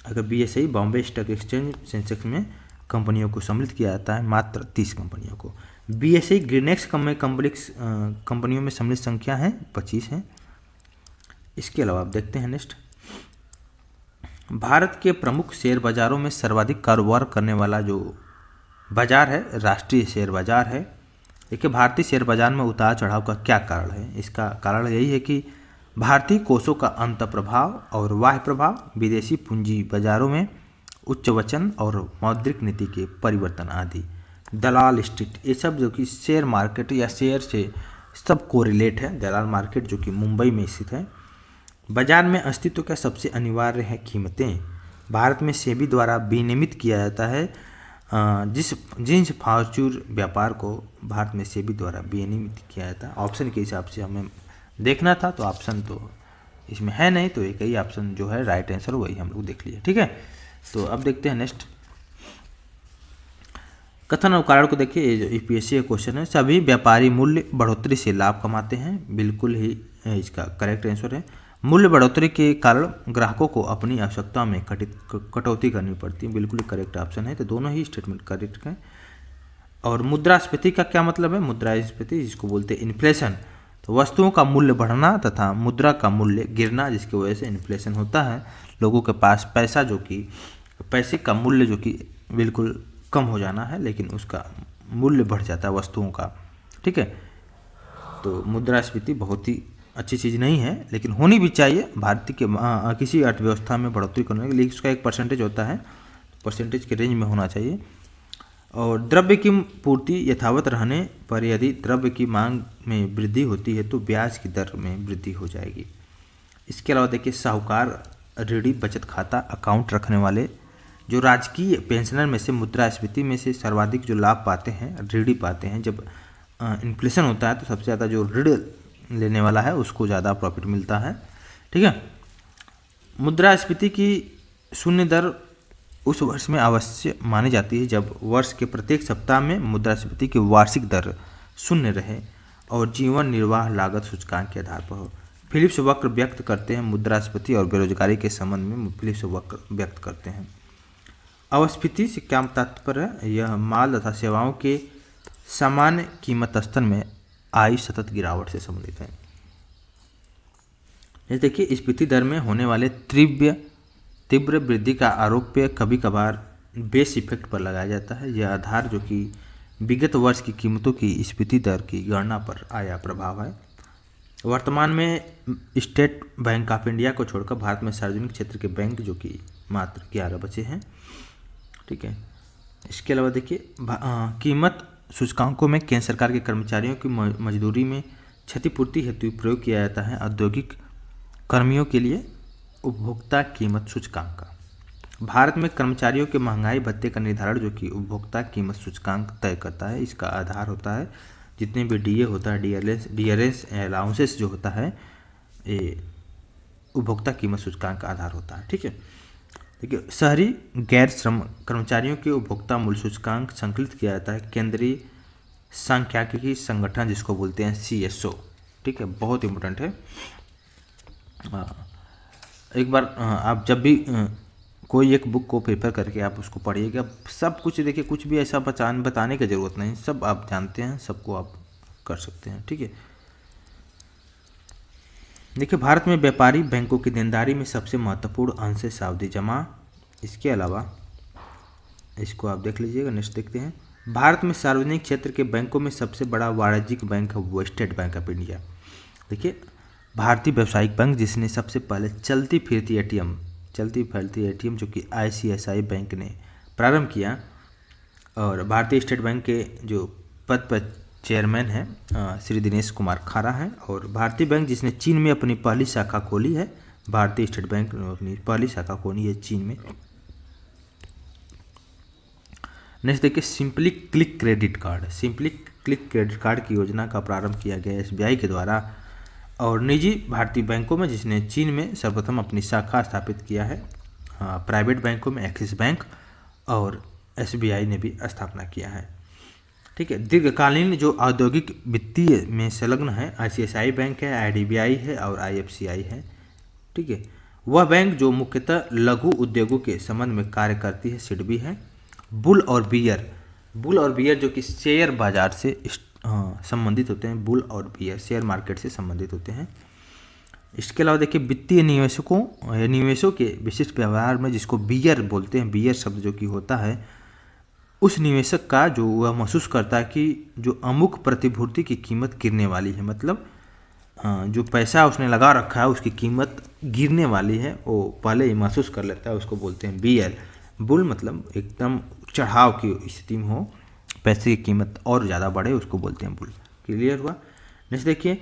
अगर BSE Bombay stock exchange Sensex में कंपनियों को सम्मिलित किया जाता है मात्र 30 कंपनियों को। बीएसई ग्रीनेक्स कंपनियों में सम्मिलित संख्या है 25 है। इसके अलावा आप देखते हैं नेक्स्ट, भारत के प्रमुख शेयर बाजारों में सर्वाधिक कारोबार करने वाला जो बाजार है राष्ट्रीय शेयर बाजार है। देखिए, भारतीय शेयर बाजार में उतार चढ़ाव का क्या कारण है? इसका कारण यही है कि भारतीय कोषों का अंत प्रभाव और बाह्य प्रभाव, विदेशी पूंजी बाजारों में उच्च वचन और मौद्रिक नीति के परिवर्तन आदि, दलाल स्ट्रीट, ये सब जो कि शेयर मार्केट या शेयर से सब कोरिलेट है। दलाल मार्केट जो कि मुंबई में स्थित है। बाजार में अस्तित्व का सबसे अनिवार्य है कीमतें। भारत में सेबी द्वारा विनियमित किया जाता है जिस फार्चूर व्यापार को भारत में सेबी द्वारा विनियमित किया जाता है। ऑप्शन के हिसाब से हमें देखना था, तो ऑप्शन तो इसमें है नहीं, तो एक ही ऑप्शन जो है राइट आंसर वही हम लोग देख लिए। ठीक है, तो अब देखते हैं नेक्स्ट कथन और कारण को। देखिए, ये जो यूपीएससी का क्वेश्चन है, सभी व्यापारी मूल्य बढ़ोतरी से लाभ कमाते हैं, बिल्कुल ही इसका करेक्ट आंसर है। मूल्य बढ़ोतरी के कारण ग्राहकों को अपनी आवश्यकता में कटौती करनी पड़ती है, बिल्कुल करेक्ट ऑप्शन है। तो दोनों ही स्टेटमेंट करेक्ट हैं। और मुद्रास्फीति का क्या मतलब है? मुद्रास्फीति जिसको बोलते हैं इन्फ्लेशन, तो वस्तुओं का मूल्य बढ़ना तथा मुद्रा का मूल्य गिरना, जिसकी वजह से इन्फ्लेशन होता है। लोगों के पास पैसे का मूल्य जो कि बिल्कुल कम हो जाना है, लेकिन उसका मूल्य बढ़ जाता है वस्तुओं का। ठीक है, तो मुद्रास्फीति बहुत ही अच्छी चीज़ नहीं है, लेकिन होनी भी चाहिए। भारत के किसी अर्थव्यवस्था में बढ़ोतरी करने के लिए उसका एक परसेंटेज होता है, परसेंटेज के रेंज में होना चाहिए। और द्रव्य की पूर्ति यथावत रहने पर यदि द्रव्य की मांग में वृद्धि होती है तो ब्याज की दर में वृद्धि हो जाएगी। इसके अलावा देखिए, साहूकार ऋणी बचत खाता अकाउंट रखने वाले जो राजकीय पेंशनर में से मुद्रास्फीति में से सर्वाधिक जो लाभ पाते हैं, ऋणी पाते हैं। जब इन्फ्लेशन होता है तो सबसे ज़्यादा जो ऋण लेने वाला है उसको ज़्यादा प्रॉफिट मिलता है। ठीक है, मुद्रास्फीति की शून्य दर उस वर्ष में अवश्य मानी जाती है जब वर्ष के प्रत्येक सप्ताह में मुद्रास्फीति की वार्षिक दर शून्य रहे और जीवन निर्वाह लागत सूचकांक के आधार पर हो। फिलिप्स वक्र व्यक्त करते हैं मुद्रास्फीति और बेरोजगारी के संबंध में फिलिप्स वक्र व्यक्त करते हैं। अपस्फीति से क्या तात्पर्य है? यह माल तथा सेवाओं के सामान्य कीमत स्तर में आई सतत गिरावट से संबंधित है। जैसे देखिए, स्फीति दर में होने वाले तीव्र वृद्धि का आरोप कभी कभार बेस इफेक्ट पर लगाया जाता है। यह आधार जो कि विगत वर्ष की कीमतों की स्फीति दर की गणना पर आया प्रभाव है। वर्तमान में स्टेट बैंक ऑफ इंडिया को छोड़कर भारत में सार्वजनिक क्षेत्र के बैंक जो कि मात्र 11 बचे हैं। ठीक है, इसके अलावा देखिए, कीमत सूचकांकों में केंद्र सरकार के कर्मचारियों की मजदूरी में क्षतिपूर्ति हेतु प्रयोग किया जाता है। औद्योगिक कर्मियों के लिए उपभोक्ता कीमत सूचकांक का भारत में कर्मचारियों के महंगाई भत्ते का निर्धारण जो कि उपभोक्ता कीमत सूचकांक तय करता है, इसका आधार होता है जितने भी डीए होता है, डीआरएस अलाउंसेस जो होता है, ये उपभोक्ता कीमत सूचकांक का आधार होता है। ठीक है, देखिए शहरी गैर श्रम कर्मचारियों के उपभोक्ता मूल्य सूचकांक संकलित किया जाता है केंद्रीय सांख्यिकी संगठन जिसको बोलते हैं CSO। ठीक है, बहुत इम्पोर्टेंट है। एक बार आप जब भी कोई एक बुक को प्रिपेयर करके आप उसको पढ़िएगा, सब कुछ देखिए, कुछ भी ऐसा बताने की ज़रूरत नहीं, सब आप जानते हैं, सबको आप कर सकते हैं। ठीक है, देखिए भारत में व्यापारी बैंकों की देनदारी में सबसे महत्वपूर्ण अंश है सावधि जमा। इसके अलावा इसको आप देख लीजिएगा, नेक्स्ट देखते हैं। भारत में सार्वजनिक क्षेत्र के बैंकों में सबसे बड़ा वाणिज्यिक बैंक है वो स्टेट बैंक ऑफ इंडिया। देखिए भारतीय व्यावसायिक बैंक जिसने सबसे पहले चलती फिरती एटीएम जो कि ICICI बैंक ने प्रारंभ किया, और भारतीय स्टेट बैंक के जो पद पर चेयरमैन हैं श्री दिनेश कुमार खारा हैं। और भारतीय बैंक जिसने चीन में अपनी पहली शाखा खोली है, भारतीय स्टेट बैंक ने अपनी पहली शाखा खोली है चीन में। नेक्स्ट देखिए simply click credit card. Simply click credit card की योजना का प्रारंभ किया गया SBI के द्वारा और निजी भारतीय बैंकों में जिसने चीन में सर्वप्रथम अपनी शाखा स्थापित किया है। प्राइवेट बैंकों में एक्सिस बैंक और SBI ने भी स्थापना किया है। ठीक है, दीर्घकालीन जो औद्योगिक वित्तीय में संलग्न है ICICI बैंक है, IDBI है और IFCI है। ठीक है, वह बैंक जो मुख्यतः लघु उद्योगों के संबंध में कार्य करती है सिडबी है। बुल और बियर जो कि शेयर बाजार से संबंधित होते हैं, बुल और बियर शेयर मार्केट से संबंधित होते हैं। इसके अलावा देखिए वित्तीय निवेशों के विशिष्ट व्यवहार में जिसको बियर बोलते हैं, बियर शब्द जो कि होता है उस निवेशक का जो वह महसूस करता है कि जो अमुक प्रतिभूति की कीमत गिरने वाली है, मतलब जो पैसा उसने लगा रखा है उसकी कीमत गिरने वाली है, वो पहले ही महसूस कर लेता है, उसको बोलते हैं बियर। बुल मतलब एकदम चढ़ाव की स्थिति में हो, पैसे की कीमत और ज़्यादा बढ़े, उसको बोलते हैं बुल। क्लियर हुआ। नेक्स्ट देखिए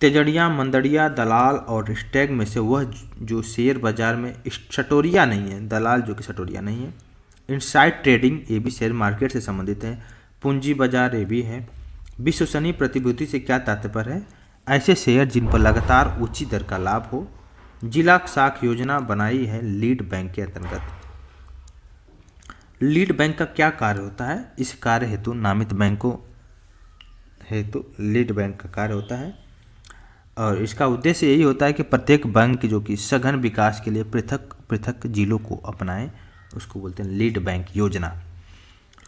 तेजड़िया, मंदड़िया, दलाल और स्टैग में से वह जो शेयर बाजार में सटोरिया नहीं है, दलाल जो कि सटोरिया नहीं है। इनसाइड ट्रेडिंग ये भी शेयर मार्केट से संबंधित है। पूंजी बाजार ये भी है। विश्वसनीय प्रतिभूति से क्या तात्पर्य है? ऐसे शेयर जिन पर लगातार ऊंची दर का लाभ हो। जिला साख योजना बनाई है लीड बैंक के अंतर्गत। लीड बैंक का क्या कार्य होता है? इस कार्य हेतु नामित बैंकों हेतु लीड बैंक का कार्य होता है और इसका उद्देश्य यही होता है कि प्रत्येक बैंक जो कि सघन विकास के लिए पृथक पृथक जिलों को अपनाएं, उसको बोलते हैं लीड बैंक योजना।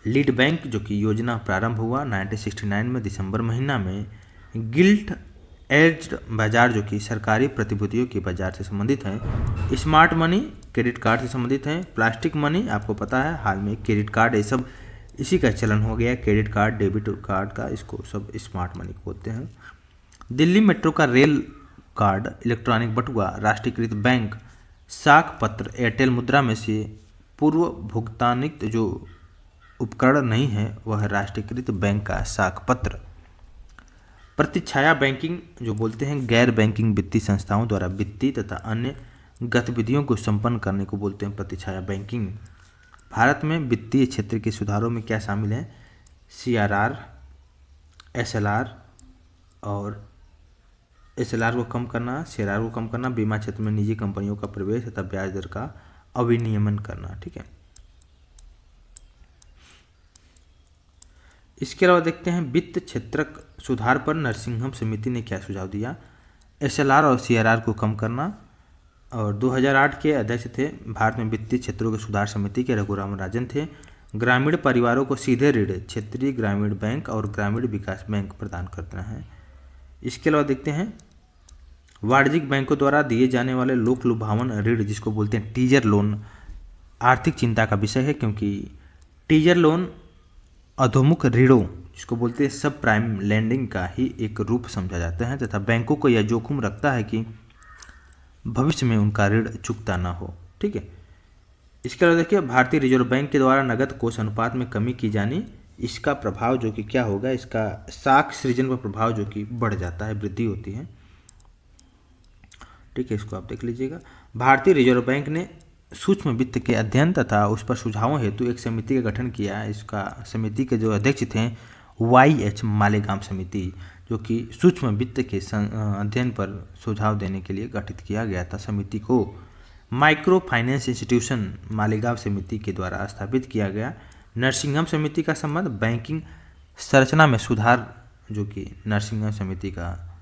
लीड बैंक जो कि योजना प्रारंभ हुआ 1969 में दिसंबर महीना में। गिल्ट एड्ज बाजार जो कि सरकारी प्रतिभूतियों के बाजार से संबंधित है। स्मार्ट मनी क्रेडिट कार्ड से संबंधित है। प्लास्टिक मनी आपको पता है हाल में क्रेडिट कार्ड ये सब इसी का चलन हो गया, क्रेडिट कार्ड डेबिट कार्ड का, इसको सब स्मार्ट मनी बोलते हैं। दिल्ली मेट्रो का रेल कार्ड, इलेक्ट्रॉनिक बटुआ, राष्ट्रीयकृत बैंक, साख पत्र, एयरटेल मुद्रा में से पूर्व भुगतानित जो उपकरण नहीं है वह राष्ट्रीयकृत बैंक का साख पत्र। प्रतिछाया बैंकिंग जो बोलते हैं गैर बैंकिंग वित्तीय संस्थाओं द्वारा वित्तीय तथा अन्य गतिविधियों को संपन्न करने को बोलते हैं प्रतिछाया बैंकिंग। भारत में वित्तीय क्षेत्र के सुधारों में क्या शामिल है? CRR, SLR और SLR को कम करना, CRR को कम करना, बीमा क्षेत्र में निजी कंपनियों का प्रवेश तथा ब्याज दर का अविनियमन करना। ठीक है, इसके अलावा देखते हैं वित्त क्षेत्रक सुधार पर नरसिंहम समिति ने क्या सुझाव दिया। SLR और CRR को कम करना। और 2008 के अध्यक्ष थे भारत में वित्तीय क्षेत्रों के सुधार समिति के रघुराम राजन थे। ग्रामीण परिवारों को सीधे ऋण क्षेत्रीय ग्रामीण बैंक और ग्रामीण विकास बैंक प्रदान करते हैं। इसके अलावा देखते हैं वाणिज्यिक बैंकों द्वारा दिए जाने वाले लोक लुभावन ऋण जिसको बोलते हैं टीजर लोन आर्थिक चिंता का विषय है, क्योंकि टीजर लोन अधोमुख ऋणों जिसको बोलते हैं सब प्राइम लैंडिंग का ही एक रूप समझा जाता है तथा बैंकों को यह जोखिम रखता है कि भविष्य में उनका ऋण चुकता ना हो। ठीक है, इसके अलावा देखिए भारतीय रिजर्व बैंक के द्वारा नगद कोष अनुपात में कमी की जानी, इसका प्रभाव जो कि क्या होगा, इसका साख सृजन पर प्रभाव जो कि बढ़ जाता है, वृद्धि होती है। ठीक है, इसको आप देख लीजिएगा। भारतीय रिजर्व बैंक ने सूक्ष्म वित्त के अध्ययन तथा उस पर सुझावों हेतु एक समिति का गठन किया। इसका समिति के जो अध्यक्ष थे YH मालेगाम समिति, जो कि सूक्ष्म वित्त के अध्ययन पर सुझाव देने के लिए गठित किया गया था। समिति को माइक्रो फाइनेंस इंस्टीट्यूशन मालेगांव समिति के द्वारा स्थापित किया गया। नरसिंघम समिति का संबंध बैंकिंग संरचना में सुधार, जो कि नरसिंघम समिति का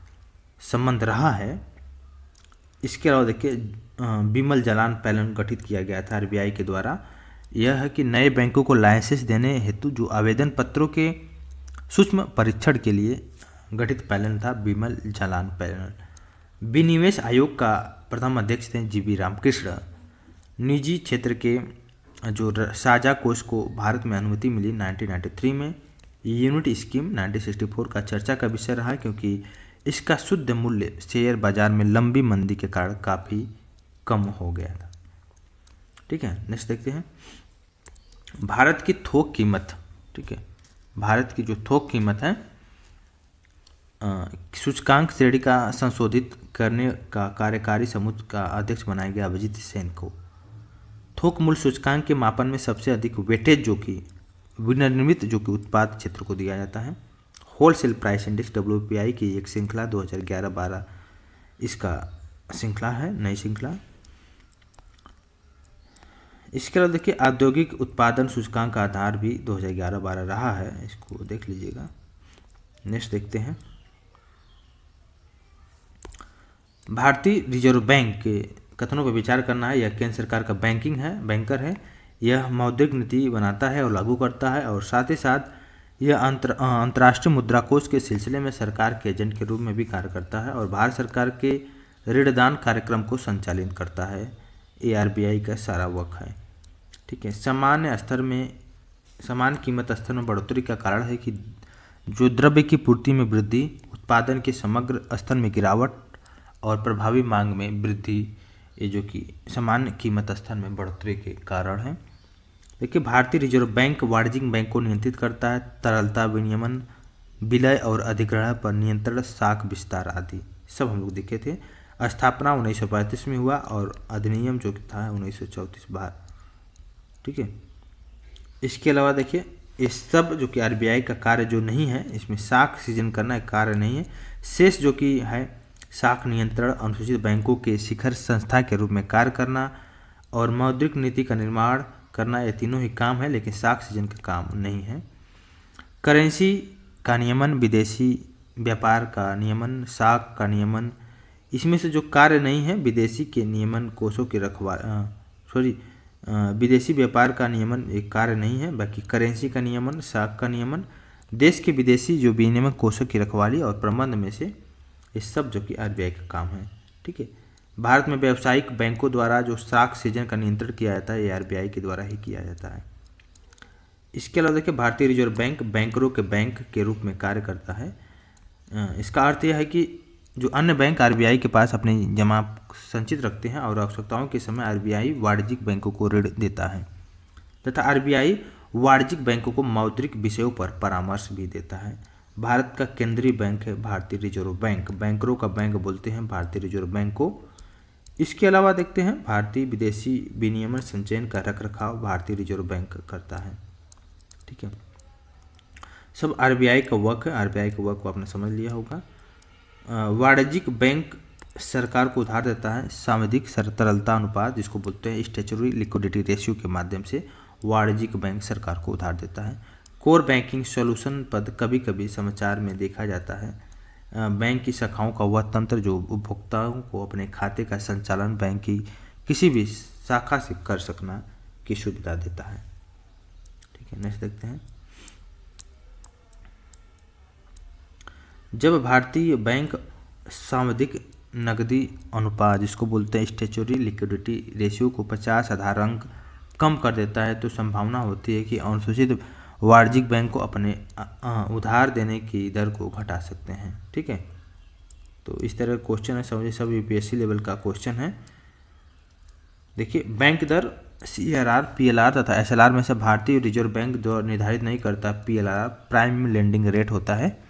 संबंध रहा है। इसके अलावा देखिए बिमल जालान पैनल गठित किया गया था RBI के द्वारा। यह है कि नए बैंकों को लाइसेंस देने हेतु जो आवेदन पत्रों के सूक्ष्म परीक्षण के लिए गठित पैनल था बिमल जालान पैनल। विनिवेश आयोग का प्रथम अध्यक्ष थे GV रामकृष्ण। निजी क्षेत्र के जो साझा कोष को भारत में अनुमति मिली 1993 में। यूनिट स्कीम 1964 का चर्चा का विषय रहा, क्योंकि इसका शुद्ध मूल्य शेयर बाजार में लंबी मंदी के कारण काफ़ी कम हो गया था। ठीक है, नेक्स्ट देखते हैं भारत की थोक कीमत। ठीक है, भारत की जो थोक कीमत है, सूचकांक श्रेणी का संशोधित करने का कार्यकारी समूह का अध्यक्ष बनाया गया अभिजीत सेन को। थोक मूल्य सूचकांक के मापन में सबसे अधिक वेटेज जो कि विनिर्मित जो कि उत्पाद क्षेत्र को दिया जाता है। होलसेल प्राइस इंडेक्स WPI की एक श्रृंखला 2011-12 इसका श्रृंखला है, नई श्रृंखला। इसके अलावा देखिए औद्योगिक उत्पादन सूचकांक का आधार भी 2011-12 रहा है, इसको देख लीजिएगा। नेक्स्ट देखते हैं भारतीय रिजर्व बैंक के कथनों पर विचार करना है। यह केंद्र सरकार का बैंकर है। यह मौद्रिक नीति बनाता है और लागू करता है, और साथ ही साथ यह अंतर्राष्ट्रीय मुद्रा कोष के सिलसिले में सरकार के एजेंट के रूप में भी कार्य करता है और भारत सरकार के ऋणदान कार्यक्रम को संचालित करता है। ये RBI का सारा वर्क है। ठीक है, समान कीमत स्तर में बढ़ोतरी का कारण है कि जो द्रव्य की पूर्ति में वृद्धि, उत्पादन के समग्र स्तर में गिरावट और प्रभावी मांग में वृद्धि, ये जो कि समान कीमत स्तर में बढ़ोतरी के कारण है। देखिए भारतीय रिजर्व बैंक वाणिज्यिक बैंक को नियंत्रित करता है। तरलता विनियमन, विलय और अधिग्रहण पर नियंत्रण, शाख विस्तार आदि सब हम लोग देखे थे। स्थापना 1935 में हुआ और अधिनियम जो था 1934 बाहर। ठीक है, इसके अलावा देखिए इस सब जो कि RBI का कार्य जो नहीं है, इसमें शाख सृजन करना एक कार्य नहीं है। शेष जो कि है शाख नियंत्रण, अनुसूचित बैंकों के शिखर संस्था के रूप में कार्य करना और मौद्रिक नीति का निर्माण करना, ये तीनों ही काम है, लेकिन शाख सृजन का काम नहीं है। करेंसी का नियमन, विदेशी व्यापार का नियमन, शाख का नियमन, इसमें से जो कार्य नहीं है विदेशी के नियमन कोषों की विदेशी व्यापार का नियमन एक कार्य नहीं है। बाकी करेंसी का नियमन, शाख का नियमन, देश के विदेशी जो विनिमय कोषों की रखवाली और प्रबंध में से ये सब जो कि RBI का काम है। ठीक है, भारत में व्यावसायिक बैंकों द्वारा जो शाख सृजन का नियंत्रण किया जाता है, ये RBI के द्वारा ही किया जाता है। इसके अलावा देखिए भारतीय रिजर्व बैंक बैंकरों के बैंक के रूप में कार्य करता है। इसका अर्थ यह है कि जो अन्य बैंक RBI के पास अपनी जमा संचित रखते हैं और आवश्यकताओं के समय RBI वाणिज्यिक बैंकों को ऋण देता है तथा RBI वाणिज्यिक बैंकों को मौद्रिक विषयों पर परामर्श भी देता है। भारत का केंद्रीय बैंक है भारतीय रिजर्व बैंक। बैंकरों का बैंक बोलते हैं भारतीय रिजर्व बैंक को। इसके अलावा देखते हैं भारतीय विदेशी विनियमन संचयन का रखरखाव भारतीय रिजर्व बैंक करता है। ठीक है, सब RBI का वर्क है। RBI का वर्क को आपने समझ लिया होगा। वाणिज्यिक बैंक सरकार को उधार देता है। सावधिक तरलता अनुपात जिसको बोलते हैं स्टैच्यूटरी लिक्विडिटी रेशियो के माध्यम से वाणिज्यिक बैंक सरकार को उधार देता है। कोर बैंकिंग सॉल्यूशन पद कभी कभी समाचार में देखा जाता है। बैंक की शाखाओं का वह तंत्र जो उपभोक्ताओं को अपने खाते का संचालन बैंक की किसी भी शाखा से कर सकना की सुविधा देता है। ठीक है, नेक्स्ट देखते हैं। जब भारतीय बैंक सावधिक नकदी अनुपात जिसको बोलते हैं स्टैच्यूटरी लिक्विडिटी रेशियो को 50 आधार अंक कम कर देता है, तो संभावना होती है कि अनुसूचित वाणिज्यिक बैंक को अपने उधार देने की दर को घटा सकते हैं। ठीक है, तो इस तरह का क्वेश्चन है, समझिए सब UPSC लेवल का क्वेश्चन है। देखिए बैंक दर CRR, PLR तथा SLR में से भारतीय रिजर्व बैंक द्वारा निर्धारित नहीं करता। PLR प्राइम लेंडिंग रेट होता है।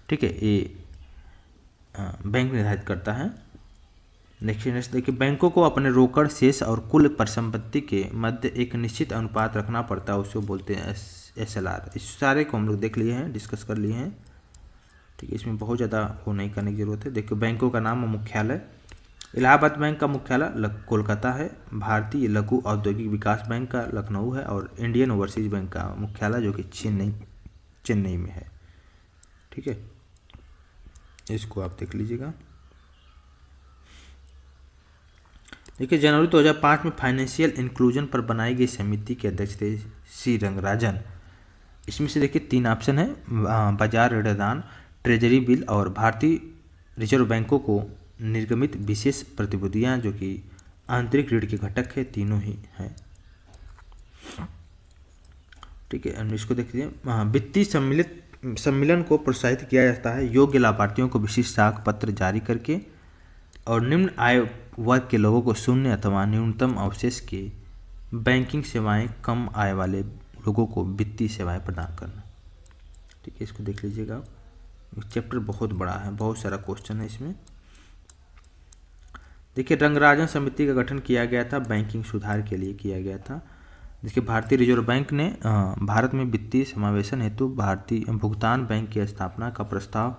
ठीक है, ये बैंक निर्धारित करता है। नेक्स्ट देखिए, बैंकों को अपने रोकड़ शेष और कुल परिसंपत्ति के मध्य एक निश्चित अनुपात रखना पड़ता है, उसको बोलते हैं SLR। इस सारे को हम लोग देख लिए हैं, डिस्कस कर लिए हैं, ठीक है। इसमें बहुत ज़्यादा वो नहीं करने की जरूरत है। देखिए, बैंकों का नाम और मुख्यालय, इलाहाबाद बैंक का मुख्यालय कोलकाता है, भारतीय लघु औद्योगिक विकास बैंक का लखनऊ है, और इंडियन ओवरसीज बैंक का मुख्यालय जो कि चेन्नई में है, ठीक है। इसको आप देख लीजिएगा। देखिए, जनवरी 2005 में फाइनेंशियल इंक्लूजन पर बनाई गई समिति के अध्यक्ष थे सी रंगराजन। इसमें से देखिए 3 ऑप्शन है, बाजार ऋणदान, ट्रेजरी बिल और भारतीय रिजर्व बैंकों को निर्गमित विशेष प्रतिभूतियां जो कि आंतरिक ऋण के घटक है, तीनों ही हैं, ठीक है। इसको देखिए, वित्तीय सम्मेलन को प्रोत्साहित किया जाता है योग्य लाभार्थियों को विशिष्ट साख पत्र जारी करके, और निम्न आय वर्ग के लोगों को शून्य अथवा न्यूनतम अवशेष के बैंकिंग सेवाएं कम आय वाले लोगों को वित्तीय सेवाएं प्रदान करना, ठीक है। इसको देख लीजिएगा, चैप्टर बहुत बड़ा है, बहुत सारा क्वेश्चन है इसमें। देखिए, रंगराजन समिति का गठन किया गया था, बैंकिंग सुधार के लिए किया गया था। देखिए, भारतीय रिजर्व बैंक ने भारत में वित्तीय समावेशन हेतु भारतीय भुगतान बैंक की स्थापना का प्रस्ताव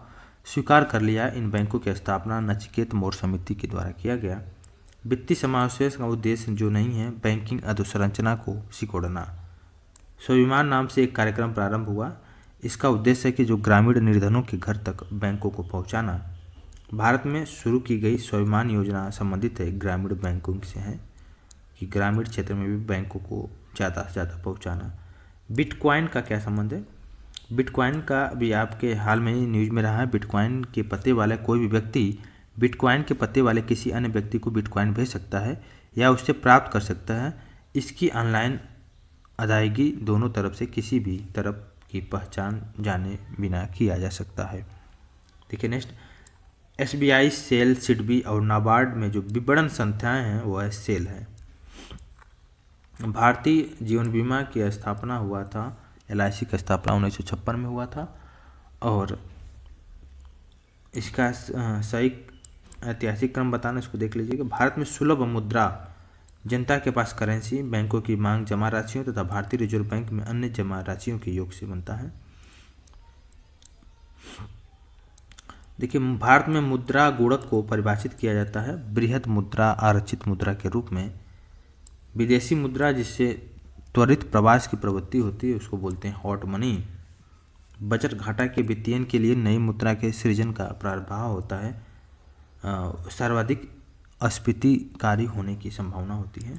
स्वीकार कर लिया। इन बैंकों की स्थापना नचिकेत मोर समिति के द्वारा किया गया। वित्तीय समावेशन का उद्देश्य जो नहीं है, बैंकिंग अधोसंरचना को सिकोड़ना। स्वाभिमान नाम से एक कार्यक्रम प्रारंभ हुआ। इसका उद्देश्य है कि जो ग्रामीण निर्धनों के घर तक बैंकों को पहुंचाना। भारत में शुरू की गई स्वाभिमान योजना संबंधित है ग्रामीण बैंकों से है, कि ग्रामीण क्षेत्र में भी बैंकों को ज़्यादा से ज़्यादा पहुँचाना। बिटकॉइन का क्या संबंध है? बिटकॉइन का भी आपके हाल में ही न्यूज़ में रहा है। बिटकॉइन के पते वाला कोई भी व्यक्ति बिटकॉइन के पते वाले किसी अन्य व्यक्ति को बिटकॉइन भेज सकता है या उससे प्राप्त कर सकता है। इसकी ऑनलाइन अदायगी दोनों तरफ से किसी भी तरफ की पहचान जाने बिना किया जा सकता है। देखिए नेक्स्ट, SBI, सेल, सिडबी और नाबार्ड में जो विपणन संस्थाएं हैं वो है सेल है। भारतीय जीवन बीमा की स्थापना हुआ था, LIC का स्थापना 1956 में हुआ था, और इसका सही ऐतिहासिक क्रम बताना, इसको देख लीजिए कि भारत में सुलभ मुद्रा, जनता के पास करेंसी, बैंकों की मांग जमा राशियों तथा भारतीय रिजर्व बैंक में अन्य जमा राशियों के योग से बनता है। देखिए, भारत में मुद्रा गुणक को परिभाषित किया जाता है बृहत मुद्रा आरक्षित मुद्रा के रूप में। विदेशी मुद्रा जिससे त्वरित प्रवास की प्रवृत्ति होती है उसको बोलते हैं हॉट मनी। बचत घाटा के वित्तीयन के लिए नई मुद्रा के सृजन का प्रादुर्भाव होता है। सर्वाधिक अस्फीतिकारी होने की संभावना होती है।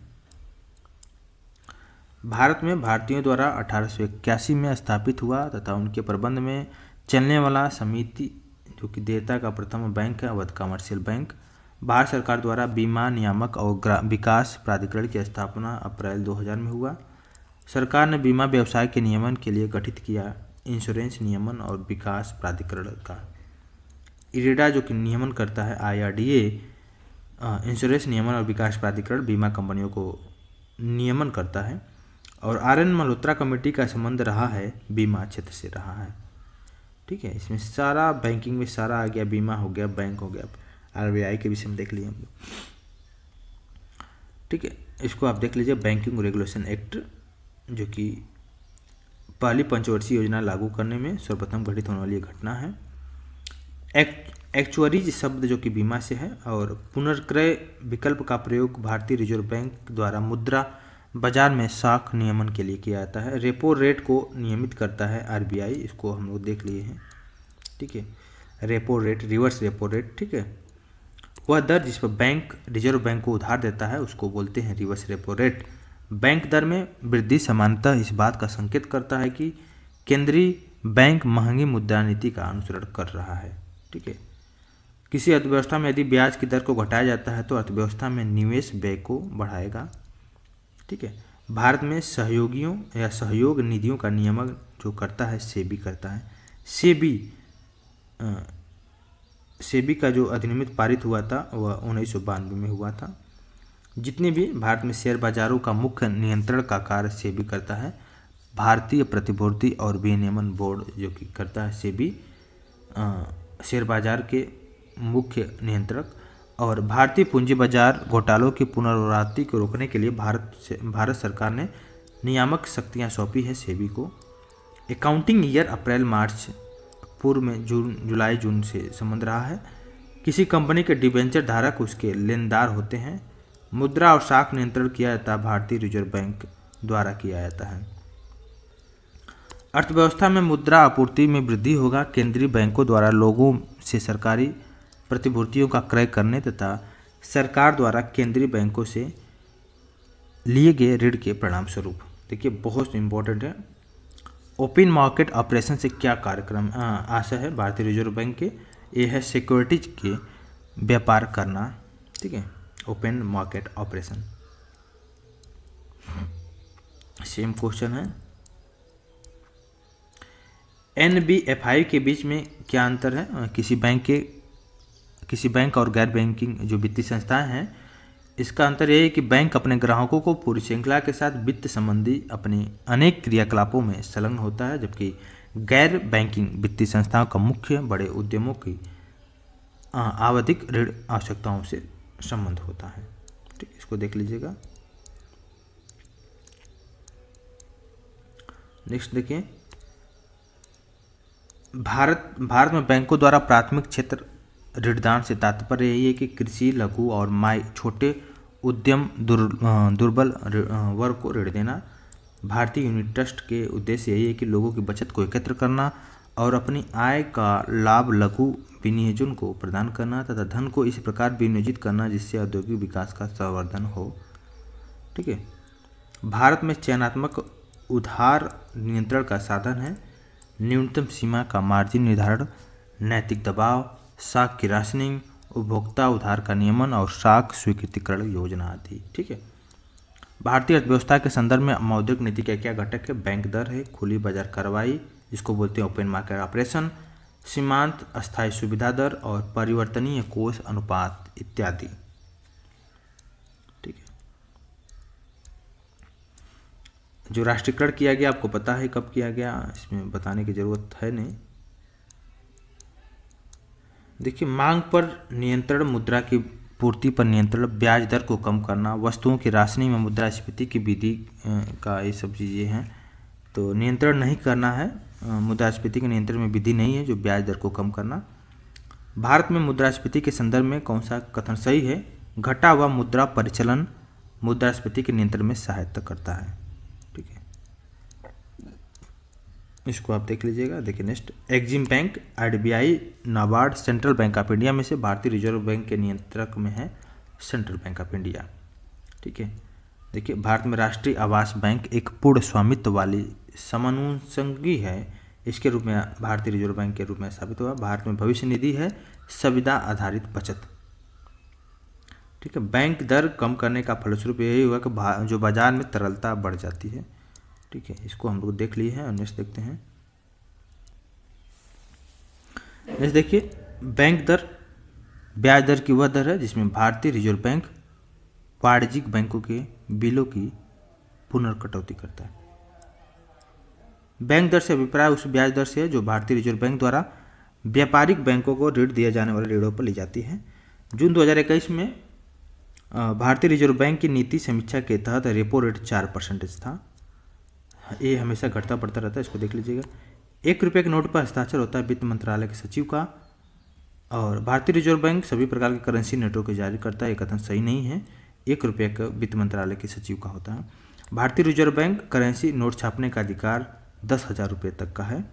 भारत में भारतीयों द्वारा 1881 में स्थापित हुआ तथा उनके प्रबंध में चलने वाला समिति जो कि देयता का प्रथम बैंक है अवध कमर्शियल बैंक। भारत सरकार द्वारा बीमा नियामक और विकास प्राधिकरण की स्थापना अप्रैल 2000 में हुआ। सरकार ने बीमा व्यवसाय के नियमन के लिए गठित किया इंश्योरेंस नियमन और विकास प्राधिकरण का। इरेडा जो कि नियमन करता है, IRDA इंश्योरेंस नियमन और विकास प्राधिकरण बीमा कंपनियों को नियमन करता है। और RN मल्होत्रा कमेटी का संबंध रहा है बीमा क्षेत्र से रहा है, ठीक है। इसमें सारा बैंकिंग में सारा आ गया, बीमा हो गया, बैंक हो गया, RBI के विषय में देख लिए हम लोग, ठीक है। इसको आप देख लीजिए, बैंकिंग रेगुलेशन एक्ट जो कि पहली पंचवर्षीय योजना लागू करने में सर्वप्रथम घटित होने वाली एक घटना है। एक्चुअरीज शब्द जो कि बीमा से है, और पुनर्क्रय विकल्प का प्रयोग भारतीय रिजर्व बैंक द्वारा मुद्रा बाजार में साख नियमन के लिए किया जाता है। रेपो रेट को नियमित करता है RBI, इसको हम लोग देख लिए हैं, ठीक है। Repo rate, reverse repo rate, ठीक है, वह दर जिस पर बैंक रिजर्व बैंक को उधार देता है उसको बोलते हैं रिवर्स रेपो रेट। बैंक दर में वृद्धि सामान्यतः इस बात का संकेत करता है कि केंद्रीय बैंक महंगी मुद्रा नीति का अनुसरण कर रहा है, ठीक है। किसी अर्थव्यवस्था में यदि ब्याज की दर को घटाया जाता है तो अर्थव्यवस्था में निवेश व्यय को बढ़ाएगा, ठीक है। भारत में सहयोगियों या सहयोग निधियों का नियमन जो करता है सेबी करता है। सेबी का जो अधिनियम पारित हुआ था वह 1992 में हुआ था। जितने भी भारत में शेयर बाजारों का मुख्य नियंत्रण का कार्य सेबी करता है। भारतीय प्रतिभूति और विनियमन बोर्ड जो कि करता है सेबी शेयर बाजार के मुख्य नियंत्रक। और भारतीय पूंजी बाजार घोटालों की पुनरावृत्ति को रोकने के लिए भारत सरकार ने नियामक शक्तियां सौंपी है सेबी को। अकाउंटिंग ईयर अप्रैल मार्च पूर्व में जुलाई जून से संबंध रहा है। किसी कंपनी के डिबेंचर धारक उसके लेनदार होते हैं। मुद्रा और साख नियंत्रण किया जाता है भारतीय रिजर्व बैंक द्वारा किया जाता है। अर्थव्यवस्था में मुद्रा आपूर्ति में वृद्धि होगा। केंद्रीय बैंकों द्वारा लोगों से सरकारी प्रतिभूतियों का क्रय करने तथा सरकार द्वारा केंद्रीय बैंकों से लिए गए ऋण के परिणाम स्वरूप। देखिए बहुत इंपॉर्टेंट है। ओपन मार्केट ऑपरेशन से क्या कार्यक्रम आशा है भारतीय रिजर्व बैंक के? ये है सिक्योरिटीज के व्यापार करना। ठीक है, open market operation. Same question है। NBFI के बीच में क्या अंतर है? किसी बैंक और गैर बैंकिंग जो वित्तीय संस्थाएं हैं, इसका अंतर यह है कि बैंक अपने ग्राहकों को पूरी श्रृंखला के साथ वित्त संबंधी अपनी अनेक क्रियाकलापों में संलग्न होता है, जबकि गैर बैंकिंग वित्तीय संस्थाओं का मुख्य बड़े उद्यमों की आवधिक ऋण आवश्यकताओं से संबंध होता है। ठीक, इसको देख लीजिएगा। नेक्स्ट देखिए, भारत में बैंकों द्वारा प्राथमिक क्षेत्र ऋणदान से तात्पर्य यही है कि कृषि, लघु और छोटे उद्यम दुर्बल वर्ग को ऋण देना। भारतीय यूनिट ट्रस्ट के उद्देश्य यही है कि लोगों की बचत को एकत्र करना और अपनी आय का लाभ लघु विनियोजन को प्रदान करना तथा धन को इस प्रकार विनियोजित करना जिससे औद्योगिक विकास का संवर्धन हो। ठीक है, भारत में चयनात्मक उधार नियंत्रण का साधन है। न्यूनतम सीमा का मार्जिन निर्धारण, नैतिक दबाव, साख की राशनिंग, उपभोक्ता उधार का नियमन और साख स्वीकृतिकरण योजना आदि। ठीक है, भारतीय अर्थव्यवस्था के संदर्भ में मौद्रिक नीति का क्या घटक है? बैंक दर है, खुली बाजार कार्रवाई जिसको बोलते हैं ओपन मार्केट ऑपरेशन, सीमांत अस्थायी सुविधा दर और परिवर्तनीय कोष अनुपात इत्यादि। ठीक है, जो राष्ट्रीयकरण किया गया आपको पता है कब किया गया, इसमें बताने की जरूरत है नहीं। देखिए, मांग पर नियंत्रण, मुद्रा की पूर्ति पर नियंत्रण, ब्याज दर को कम करना, वस्तुओं की राशनिंग में मुद्रास्फीति की विधि का ये सब चीज़ें हैं। तो नियंत्रण नहीं करना है, मुद्रास्फीति के नियंत्रण में विधि नहीं है जो ब्याज दर को कम करना। भारत में मुद्रास्फीति के संदर्भ में कौन सा कथन सही है? घटा हुआ मुद्रा परिचलन मुद्रास्फीति के नियंत्रण में सहायता करता है। ठीक है, इसको आप देख लीजिएगा। देखिए next, EXIM bank, RBI, NABARD, central bank of India में से भारतीय रिजर्व बैंक के नियंत्रक में है सेंट्रल बैंक ऑफ इंडिया। ठीक है, देखिए भारत में राष्ट्रीय आवास बैंक एक पूर्ण स्वामित्व वाली समानुषंगी है, इसके रूप में भारतीय रिजर्व बैंक के रूप में स्थापित हुआ। भारत में भविष्य निधि है सुविधा आधारित बचत। ठीक है, बैंक दर कम करने का फलस्वरूप यही हुआ कि जो बाजार में तरलता बढ़ जाती है। ठीक है, इसको हम लोग देख लिए हैं और नेक्स्ट देखते हैं। नेक्स्ट देखिए, बैंक दर ब्याज दर की वह दर है जिसमें भारतीय रिजर्व बैंक वाणिज्यिक बैंकों के बिलों की पुनर्कटौती करता है। बैंक दर से अभिप्राय उस ब्याज दर से है जो भारतीय रिजर्व बैंक द्वारा व्यापारिक बैंकों को ऋण दिए जाने वाले ऋणों पर ली जाती है। जून 2021 में भारतीय रिजर्व बैंक की नीति समीक्षा के तहत रेपो रेट 4% था। ये हमेशा घटता बढ़ता रहता है, इसको देख लीजिएगा। 1 रुपये के नोट पर हस्ताक्षर होता है वित्त मंत्रालय के सचिव का। और भारतीय रिजर्व बैंक सभी प्रकार के करेंसी नोटों को जारी करता है, ये कथन सही नहीं है। 1 रुपये का वित्त मंत्रालय के सचिव का होता है। भारतीय रिजर्व बैंक करेंसी नोट छापने का अधिकार 10,000 रुपये तक का है।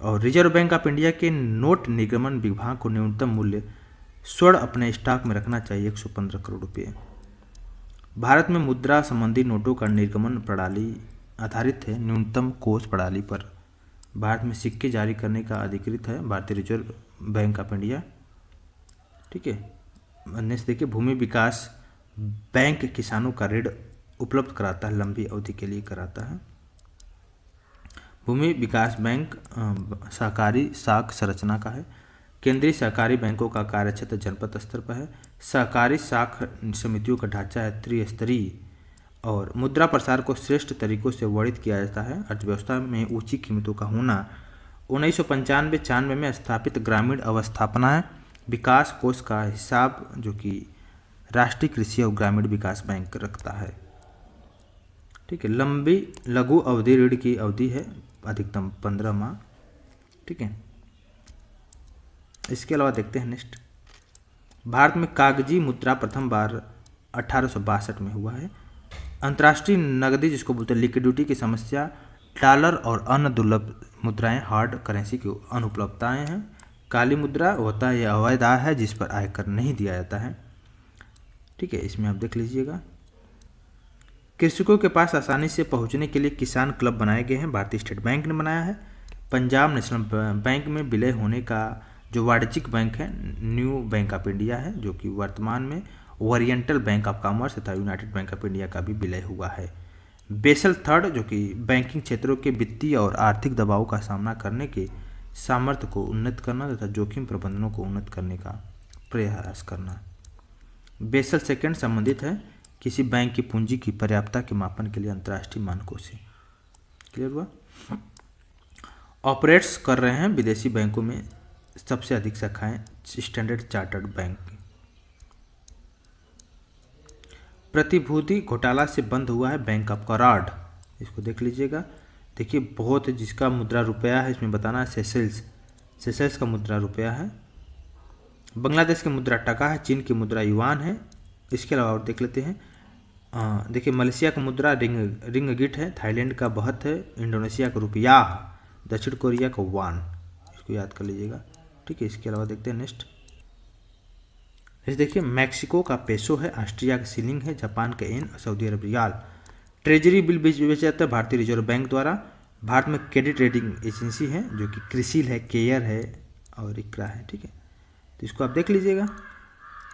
और रिजर्व बैंक ऑफ इंडिया के नोट निर्गमन विभाग को न्यूनतम मूल्य स्वर्ण अपने स्टॉक में रखना चाहिए 115 करोड़ रुपये। भारत में मुद्रा संबंधी नोटों का निर्गमन प्रणाली आधारित है न्यूनतम कोष प्रणाली पर। भारत में सिक्के जारी करने का अधिकृत है भारतीय रिजर्व बैंक ऑफ इंडिया। ठीक है, नेक्स्ट देखिए, भूमि विकास बैंक किसानों का ऋण उपलब्ध कराता है, लंबी अवधि के लिए कराता है। भूमि विकास बैंक सहकारी साख संरचना का है। केंद्रीय सहकारी बैंकों का कार्यक्षेत्र जनपद स्तर पर है। सहकारी साख समितियों का ढांचा है त्रिस्तरीय और मुद्रा प्रसार को श्रेष्ठ तरीकों से वर्णित किया जाता है। अर्थव्यवस्था में ऊंची कीमतों का होना 1995-96 में स्थापित ग्रामीण अवस्थापना है। विकास कोष का हिसाब जो कि राष्ट्रीय कृषि और ग्रामीण विकास बैंक रखता है। ठीक है, लंबी लघु अवधि ऋण की अवधि है अधिकतम 15 माह। ठीक है, इसके अलावा देखते हैं नेक्स्ट, भारत में कागजी मुद्रा प्रथम बार 1862 में हुआ है। अंतर्राष्ट्रीय नकदी जिसको बोलते हैं लिक्विडिटी की समस्या, डॉलर और अन्य दुर्लभ मुद्राएं हार्ड करेंसी की अनुपलब्धताएं हैं। काली मुद्रा होता है यह अवैध आय है जिस पर आयकर नहीं दिया जाता है। ठीक है, इसमें आप देख लीजिएगा। कृषकों के पास आसानी से पहुंचने के लिए किसान क्लब बनाए गए हैं, भारतीय स्टेट बैंक ने बनाया है। पंजाब नेशनल बैंक में विलय होने का जो वाणिज्यिक बैंक है न्यू बैंक ऑफ इंडिया है, जो कि वर्तमान में ओरिएंटल बैंक ऑफ कॉमर्स तथा यूनाइटेड बैंक ऑफ इंडिया का भी विलय हुआ है। बेसल थर्ड जो कि बैंकिंग क्षेत्रों के वित्तीय और आर्थिक दबाव का सामना करने के सामर्थ्य को उन्नत करना तथा जोखिम प्रबंधनों को उन्नत करने का प्रयास करना। बेसल सेकंड संबंधित है किसी बैंक की पूंजी की पर्याप्तता के मापन के लिए अंतर्राष्ट्रीय मानकों से। क्लियर हुआ। ऑपरेट्स कर रहे हैं विदेशी बैंकों में सबसे अधिक शाखाएं स्टैंडर्ड चार्टर्ड बैंक की। प्रतिभूति घोटाला से बंद हुआ है बैंक ऑफ कराड़, इसको देख लीजिएगा। देखिए बहुत जिसका मुद्रा रुपया है इसमें बताना है सेशल्स का मुद्रा रुपया है, बांग्लादेश की मुद्रा टका है, चीन की मुद्रा युआन है। इसके अलावा और देख लेते हैं, देखिए मलेशिया का मुद्रा रिंगगिट है, थाईलैंड का बहत है, इंडोनेशिया का रुपया, दक्षिण कोरिया का वान, इसको याद कर लीजिएगा। ठीक है, इसके अलावा देखते हैं नेक्स्ट, जैसे देखिए मैक्सिको का पेसो है, ऑस्ट्रिया का सीलिंग है, जापान का येन, सऊदी अरब रियाल। ट्रेजरी बिल बेचा जाता है भारतीय रिजर्व बैंक द्वारा। भारत में क्रेडिट रेटिंग एजेंसी है जो कि क्रिसिल है, केयर है और इक्रा है। ठीक है, तो इसको आप देख लीजिएगा।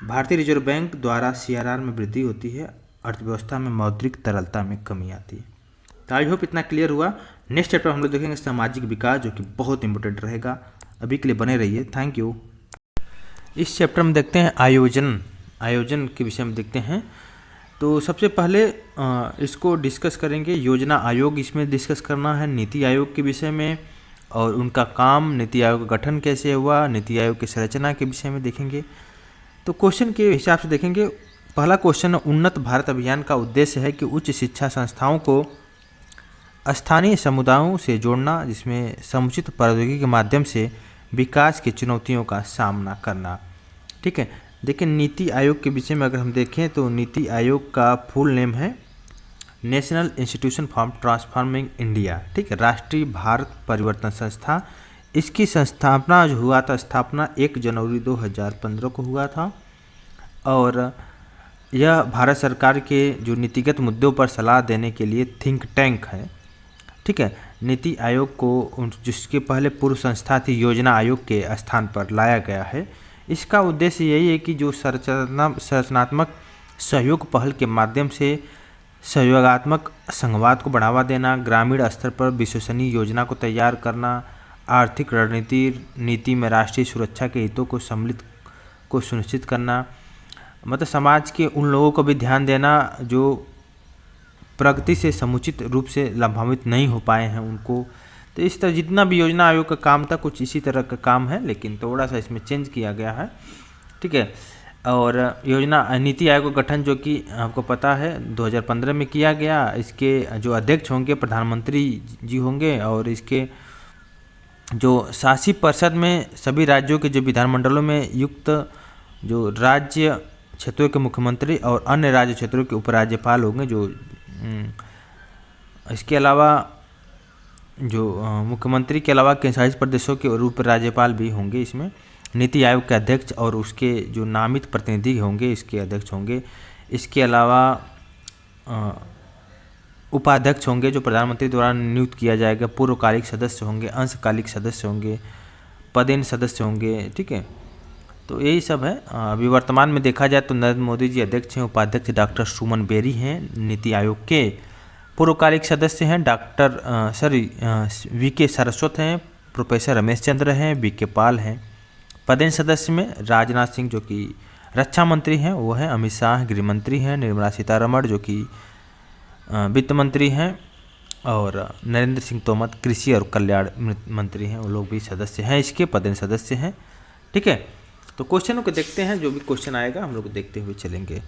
भारतीय रिजर्व बैंक द्वारा CRR में वृद्धि होती है, अर्थव्यवस्था में मौद्रिक तरलता में कमी आती है। तो आई होप इतना क्लियर हुआ। नेक्स्ट चैप्टर हम लोग देखेंगे सामाजिक विकास, जो कि बहुत इंपॉर्टेंट रहेगा। अभी के लिए बने रहिए, थैंक यू। इस चैप्टर में देखते हैं आयोजन के विषय में देखते हैं। तो सबसे पहले इसको डिस्कस करेंगे योजना आयोग, इसमें डिस्कस करना है नीति आयोग के विषय में और उनका काम, नीति आयोग का गठन कैसे हुआ, नीति आयोग की संरचना के विषय में देखेंगे। तो क्वेश्चन के हिसाब से देखेंगे। पहला क्वेश्चन, उन्नत भारत अभियान का उद्देश्य है कि उच्च शिक्षा संस्थाओं को स्थानीय समुदायों से जोड़ना, जिसमें समुचित प्रौद्योगिकी के माध्यम से विकास की चुनौतियों का सामना करना। ठीक है, देखिए नीति आयोग के विषय में अगर हम देखें तो नीति आयोग का फुल नेम है national institution for transforming India. ठीक है, राष्ट्रीय भारत परिवर्तन संस्था। इसकी संस्थापना जो हुआ था, स्थापना 1 जनवरी 2015 को हुआ था और यह भारत सरकार के जो नीतिगत मुद्दों पर सलाह देने के लिए थिंक टैंक है। ठीक है, नीति आयोग को जिसके पहले पूर्व संस्था थी योजना आयोग के स्थान पर लाया गया है। इसका उद्देश्य यही है कि जो संरचनात्मक सहयोग पहल के माध्यम से सहयोगात्मक संघवाद को बढ़ावा देना, ग्रामीण स्तर पर विश्वसनीय योजना को तैयार करना, आर्थिक नीति में राष्ट्रीय सुरक्षा के हितों को सम्मिलित को सुनिश्चित करना, मतलब समाज के उन लोगों को भी ध्यान देना जो प्रगति से समुचित रूप से लाभान्वित नहीं हो पाए हैं उनको। तो इस तरह जितना भी योजना आयोग का काम था कुछ इसी तरह का काम है, लेकिन थोड़ा सा इसमें चेंज किया गया है। ठीक है, और योजना नीति आयोग का गठन जो कि आपको पता है 2015 में किया गया। इसके जो अध्यक्ष होंगे प्रधानमंत्री जी होंगे और इसके जो शासी परिषद में सभी राज्यों के जो विधानमंडलों में युक्त जो राज्य क्षेत्रों के मुख्यमंत्री और अन्य राज्य क्षेत्रों के उपराज्यपाल होंगे। जो इसके अलावा जो मुख्यमंत्री के अलावा केंद्रशासित प्रदेशों के उप राज्यपाल भी होंगे। इसमें नीति आयोग के अध्यक्ष और उसके जो नामित प्रतिनिधि होंगे इसके अध्यक्ष होंगे। इसके अलावा उपाध्यक्ष होंगे जो प्रधानमंत्री द्वारा नियुक्त किया जाएगा। पूर्वकालिक सदस्य होंगे, अंशकालिक सदस्य होंगे, पदेन सदस्य होंगे। ठीक है, तो यही सब है। अभी वर्तमान में देखा जाए तो नरेंद्र मोदी जी अध्यक्ष हैं, उपाध्यक्ष डॉक्टर सुमन बेरी हैं नीति आयोग के। पूर्वकालिक सदस्य हैं VK सारस्वत हैं, प्रोफेसर रमेश चंद्र हैं, BK पाल हैं। पदेन सदस्य में राजनाथ सिंह जो कि रक्षा मंत्री हैं वो हैं, अमित शाह गृह मंत्री हैं, निर्मला सीतारमण जो कि वित्त मंत्री हैं और नरेंद्र सिंह तोमर कृषि और कल्याण मंत्री हैं, वो लोग भी सदस्य हैं, इसके पदेन सदस्य हैं। ठीक है, तो क्वेश्चनों को देखते हैं, जो भी क्वेश्चन आएगा हम लोग देखते हुए चलेंगे।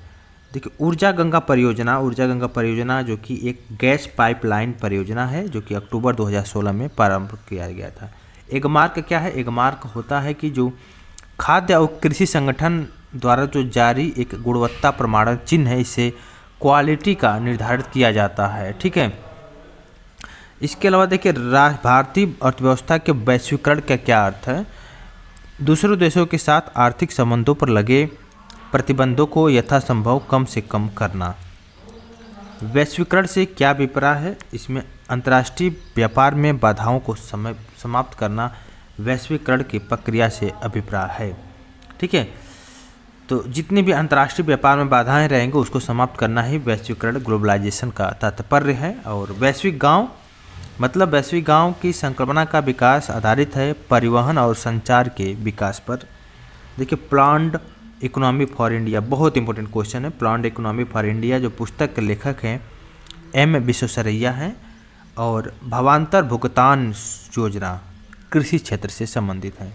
देखिए, ऊर्जा गंगा परियोजना जो कि एक गैस पाइपलाइन परियोजना है, जो कि अक्टूबर 2016 में प्रारंभ किया गया था। एगमार्क क्या है? एगमार्क होता है कि जो खाद्य और कृषि संगठन द्वारा जो जारी एक गुणवत्ता प्रमाणन चिन्ह है, इससे क्वालिटी का निर्धारित किया जाता है। ठीक है। इसके अलावा देखिए, भारतीय अर्थव्यवस्था के वैश्वीकरण का क्या अर्थ है? दूसरे देशों के साथ आर्थिक संबंधों पर लगे प्रतिबंधों को यथासंभव कम से कम करना। वैश्वीकरण से क्या अभिप्राय है? इसमें अंतर्राष्ट्रीय व्यापार में बाधाओं को समाप्त करना वैश्वीकरण की प्रक्रिया से अभिप्राय है। ठीक है। तो जितने भी अंतर्राष्ट्रीय व्यापार में बाधाएं रहेंगे उसको समाप्त करना ही वैश्वीकरण, ग्लोबलाइजेशन का तात्पर्य है। और वैश्विक गांव मतलब वैश्विक गांव की संकल्पना का विकास आधारित है परिवहन और संचार के विकास पर। देखिए, प्लान्ड इकोनॉमी फॉर इंडिया बहुत इंपॉर्टेंट क्वेश्चन है। प्लान्ड इकोनॉमी फॉर इंडिया जो पुस्तक के लेखक हैं एम विश्वेश्वरैया हैं, और भावांतर भुगतान योजना कृषि क्षेत्र से संबंधित है।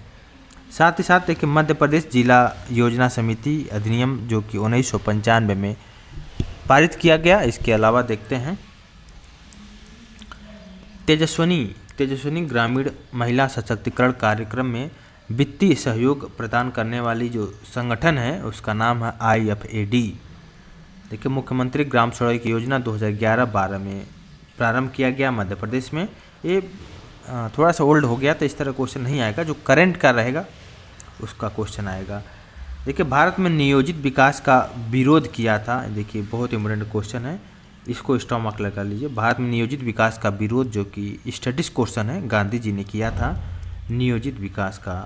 साथ ही साथ देखिए, मध्य प्रदेश जिला योजना समिति अधिनियम जो कि 1995 में पारित किया गया। इसके अलावा देखते हैं तेजस्विनी ग्रामीण महिला सशक्तिकरण कार्यक्रम में वित्तीय सहयोग प्रदान करने वाली जो संगठन है उसका नाम है IFAD। देखिए, मुख्यमंत्री ग्राम सड़क योजना 2011-12 में प्रारंभ किया गया मध्य प्रदेश में। ये थोड़ा सा ओल्ड हो गया तो इस तरह क्वेश्चन नहीं आएगा, जो करंट का रहेगा उसका क्वेश्चन आएगा। देखिए, भारत में नियोजित विकास का विरोध किया था। देखिए, बहुत इंपॉर्टेंट क्वेश्चन है, इसको स्टॉप मार्क लगा लीजिए। भारत में नियोजित विकास का विरोध जो कि स्टैटिस क्वेश्चन है, गांधी जी ने किया था नियोजित विकास का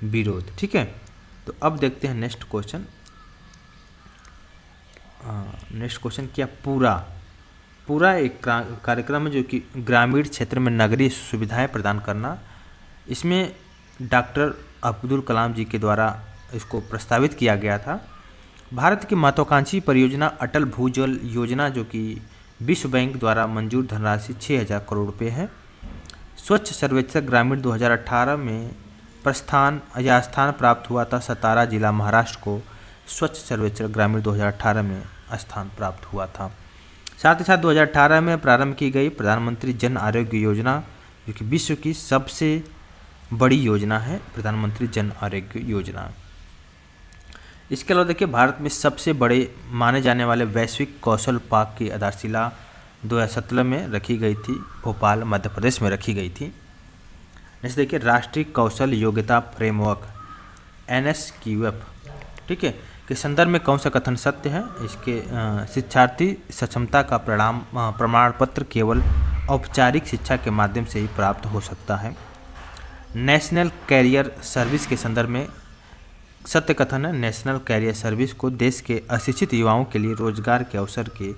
विरोध। ठीक है। तो अब देखते हैं नेक्स्ट क्वेश्चन। नेक्स्ट क्वेश्चन क्या? पूरा एक कार्यक्रम है जो कि ग्रामीण क्षेत्र में नगरीय सुविधाएं प्रदान करना। इसमें डॉक्टर अब्दुल कलाम जी के द्वारा इसको प्रस्तावित किया गया था। भारत की महत्वाकांक्षी परियोजना अटल भूजल योजना जो कि विश्व बैंक द्वारा मंजूर धनराशि 6000 करोड़ रुपये है। स्वच्छ सर्वेक्षण ग्रामीण 2018 में स्थान प्राप्त हुआ था। सतारा जिला महाराष्ट्र को स्वच्छ सर्वेक्षण ग्रामीण 2018 में स्थान प्राप्त हुआ था। साथ ही साथ 2018 में प्रारंभ की गई प्रधानमंत्री जन आरोग्य योजना जो कि विश्व की सबसे बड़ी योजना है, प्रधानमंत्री जन आरोग्य योजना। इसके अलावा देखिए, भारत में सबसे बड़े माने जाने वाले वैश्विक कौशल पार्क की आधारशिला 2017 में रखी गई थी, भोपाल मध्य प्रदेश में रखी गई थी। जैसे देखिए, राष्ट्रीय कौशल योग्यता फ्रेमवर्क NSQF, ठीक है, के संदर्भ में कौन सा कथन सत्य है? इसके शिक्षार्थी सक्षमता का प्रमाण पत्र केवल औपचारिक शिक्षा के माध्यम से ही प्राप्त हो सकता है। नेशनल कैरियर सर्विस के संदर्भ में सत्य कथन है, नेशनल कैरियर सर्विस को देश के अशिक्षित युवाओं के लिए रोजगार के अवसर के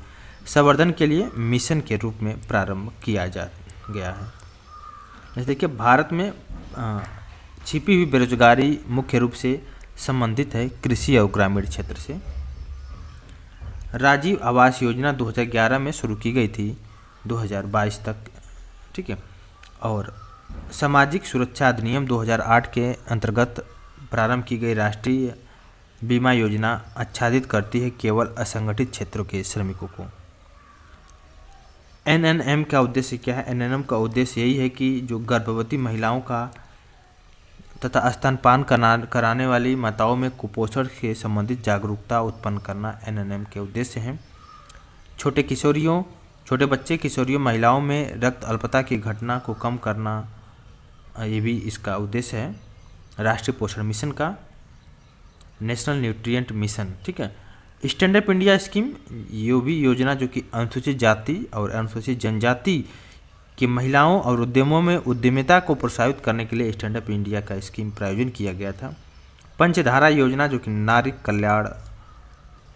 संवर्धन के लिए मिशन के रूप में प्रारंभ किया गया है। जैसे देखिए, भारत में छिपी हुई बेरोजगारी मुख्य रूप से संबंधित है कृषि और ग्रामीण क्षेत्र से। राजीव आवास योजना 2011 में शुरू की गई थी 2022 तक, ठीक है। और सामाजिक सुरक्षा अधिनियम 2008 के अंतर्गत प्रारंभ की गई राष्ट्रीय बीमा योजना आच्छादित करती है केवल असंगठित क्षेत्रों के श्रमिकों को। NNM का उद्देश्य क्या है? NNM का उद्देश्य यही है कि जो गर्भवती महिलाओं का तथा स्तनपान कराने वाली माताओं में कुपोषण से संबंधित जागरूकता उत्पन्न करना NNM के उद्देश्य हैं। छोटे बच्चे किशोरियों महिलाओं में रक्त अल्पता की घटना को कम करना, ये भी इसका उद्देश्य है। राष्ट्रीय पोषण मिशन का, नेशनल न्यूट्रिएंट मिशन, ठीक है। स्टैंड अप इंडिया स्कीम, ये भी योजना जो कि अनुसूचित जाति और अनुसूचित जनजाति की महिलाओं और उद्यमों में उद्यमिता को प्रोत्साहित करने के लिए स्टैंड अप इंडिया का स्कीम प्रायोजन किया गया था। पंचधारा योजना जो कि नारी कल्याण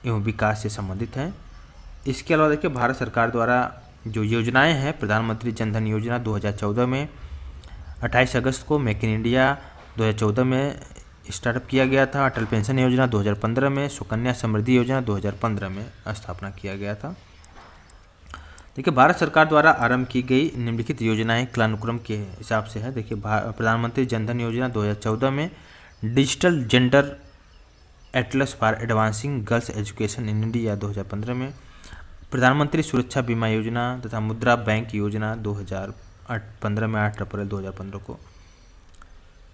एवं विकास से संबंधित है। इसके अलावा देखिए, भारत सरकार द्वारा जो योजनाएं हैं, प्रधानमंत्री जन धन योजना 2014 में 28 अगस्त को, मेक इन इंडिया 2014 में स्टार्टअप किया गया था। अटल पेंशन योजना 2015 में, सुकन्या समृद्धि योजना 2015 में स्थापना किया गया था। देखिए, भारत सरकार द्वारा आरंभ की गई निम्नलिखित योजनाएं कालानुक्रम के हिसाब से है। देखिए, प्रधानमंत्री जन धन योजना 2014 में digital gender Atlas for advancing girls education in India 2015 में, प्रधानमंत्री सुरक्षा बीमा योजना तथा मुद्रा बैंक योजना 2015 में 8 अप्रैल 2015 को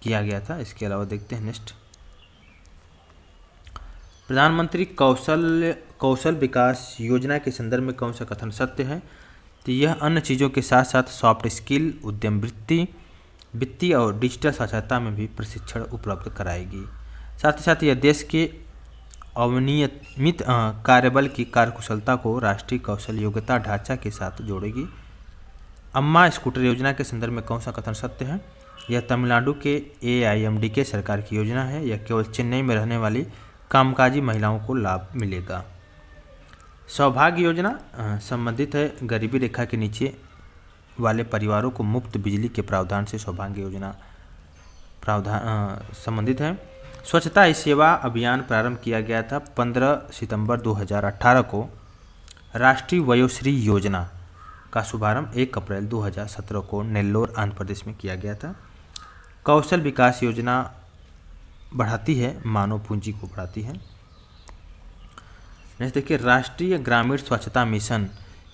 किया गया था। इसके अलावा देखते हैं नेक्स्ट, प्रधानमंत्री कौशल विकास योजना के संदर्भ में कौन सा कथन सत्य है? तो यह अन्य चीज़ों के साथ साथ सॉफ्ट स्किल, उद्यम वित्तीय और डिजिटल साक्षरता में भी प्रशिक्षण उपलब्ध कराएगी। साथ ही साथ यह देश के अवनियमित कार्यबल की कार्यकुशलता को राष्ट्रीय कौशल योग्यता ढांचा के साथ जोड़ेगी। अम्मा स्कूटर योजना के संदर्भ में कौन सा कथन सत्य है? यह तमिलनाडु के AIMDK सरकार की योजना है। यह केवल चेन्नई में रहने वाली कामकाजी महिलाओं को लाभ मिलेगा। सौभाग्य योजना संबंधित है गरीबी रेखा के नीचे वाले परिवारों को मुफ्त बिजली के प्रावधान से सौभाग्य योजना संबंधित है। स्वच्छता ही सेवा अभियान प्रारंभ किया गया था 15 सितंबर 2018 को। राष्ट्रीय वयोश्री योजना का शुभारंभ 1 अप्रैल 2017 को नेल्लोर आंध्र प्रदेश में किया गया था। कौशल विकास योजना बढ़ाती है, मानव पूंजी को बढ़ाती है। नेक्स्ट देखिए, राष्ट्रीय ग्रामीण स्वच्छता मिशन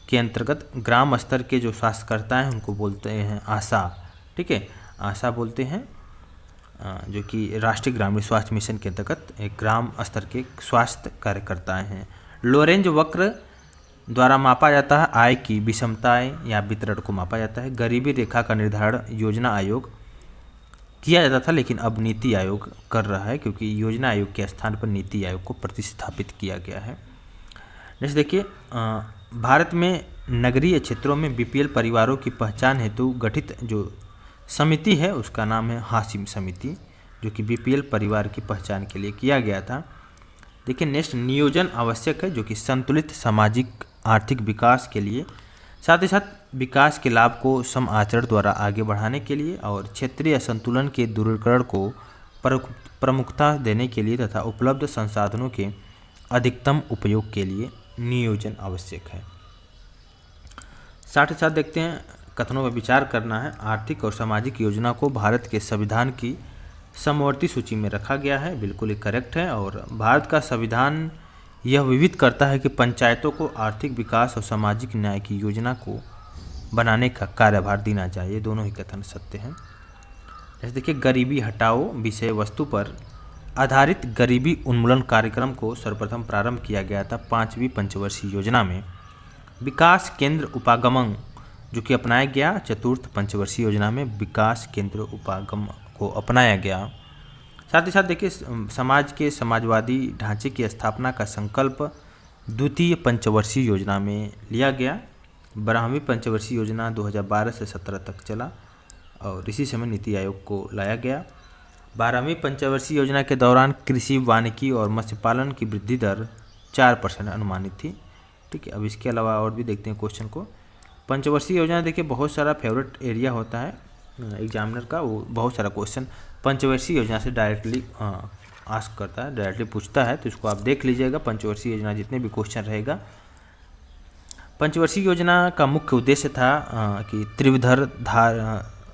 के अंतर्गत ग्राम स्तर के जो स्वास्थ्यकर्ता हैं उनको बोलते हैं आशा। ठीक है, आशा बोलते हैं, जो कि राष्ट्रीय ग्रामीण स्वास्थ्य मिशन के अंतर्गत एक ग्राम स्तर के स्वास्थ्य कार्यकर्ता हैं। लोरेंज वक्र द्वारा मापा जाता है आय की विषमताएं या वितरण को मापा जाता है। गरीबी रेखा का निर्धारण योजना आयोग किया जाता था, लेकिन अब नीति आयोग कर रहा है, क्योंकि योजना आयोग के स्थान पर नीति आयोग को प्रतिस्थापित किया गया है। जैसे देखिए, भारत में नगरीय क्षेत्रों में BPL परिवारों की पहचान हेतु गठित जो समिति है उसका नाम है हाशिम समिति, जो कि BPL परिवार की पहचान के लिए किया गया था। देखिए नेक्स्ट, नियोजन आवश्यक है जो कि संतुलित सामाजिक आर्थिक विकास के लिए, साथ ही साथ विकास के लाभ को सम आचरण द्वारा आगे बढ़ाने के लिए और क्षेत्रीय असंतुलन के दूरीकरण को प्रमुखता देने के लिए तथा उपलब्ध संसाधनों के अधिकतम उपयोग के लिए नियोजन आवश्यक है। साथ ही साथ देखते हैं, कथनों पर विचार करना है। आर्थिक और सामाजिक योजना को भारत के संविधान की समवर्ती सूची में रखा गया है, बिल्कुल ही करेक्ट है। और भारत का संविधान यह विविध करता है कि पंचायतों को आर्थिक विकास और सामाजिक न्याय की योजना को बनाने का कार्यभार देना चाहिए। दोनों ही कथन सत्य हैं। जैसे देखिए, गरीबी हटाओ विषय वस्तु पर आधारित गरीबी उन्मूलन कार्यक्रम को सर्वप्रथम प्रारंभ किया गया था 5वीं पंचवर्षीय योजना में। विकास केंद्र उपागम जो कि अपनाया गया 4th पंचवर्षीय योजना में विकास केंद्र उपागम को अपनाया गया। साथ ही साथ देखिए, समाज के समाजवादी ढांचे की स्थापना का संकल्प 2वीं पंचवर्षीय योजना में लिया गया। 12वीं पंचवर्षीय योजना 2012 से 17 तक चला और इसी समय नीति आयोग को लाया गया। 12वीं पंचवर्षीय योजना के दौरान कृषि, वानिकी और मत्स्य पालन की वृद्धि दर 4% अनुमानित थी। ठीक है, अब इसके अलावा और भी देखते हैं क्वेश्चन को। पंचवर्षीय योजना देखिए बहुत सारा फेवरेट एरिया होता है एग्जामिनर का, वो बहुत सारा क्वेश्चन पंचवर्षीय योजना से डायरेक्टली आस्क करता है, डायरेक्टली पूछता है, तो इसको आप देख लीजिएगा। पंचवर्षीय योजना जितने भी क्वेश्चन रहेगा। पंचवर्षीय योजना का मुख्य उद्देश्य था कि त्रिविधर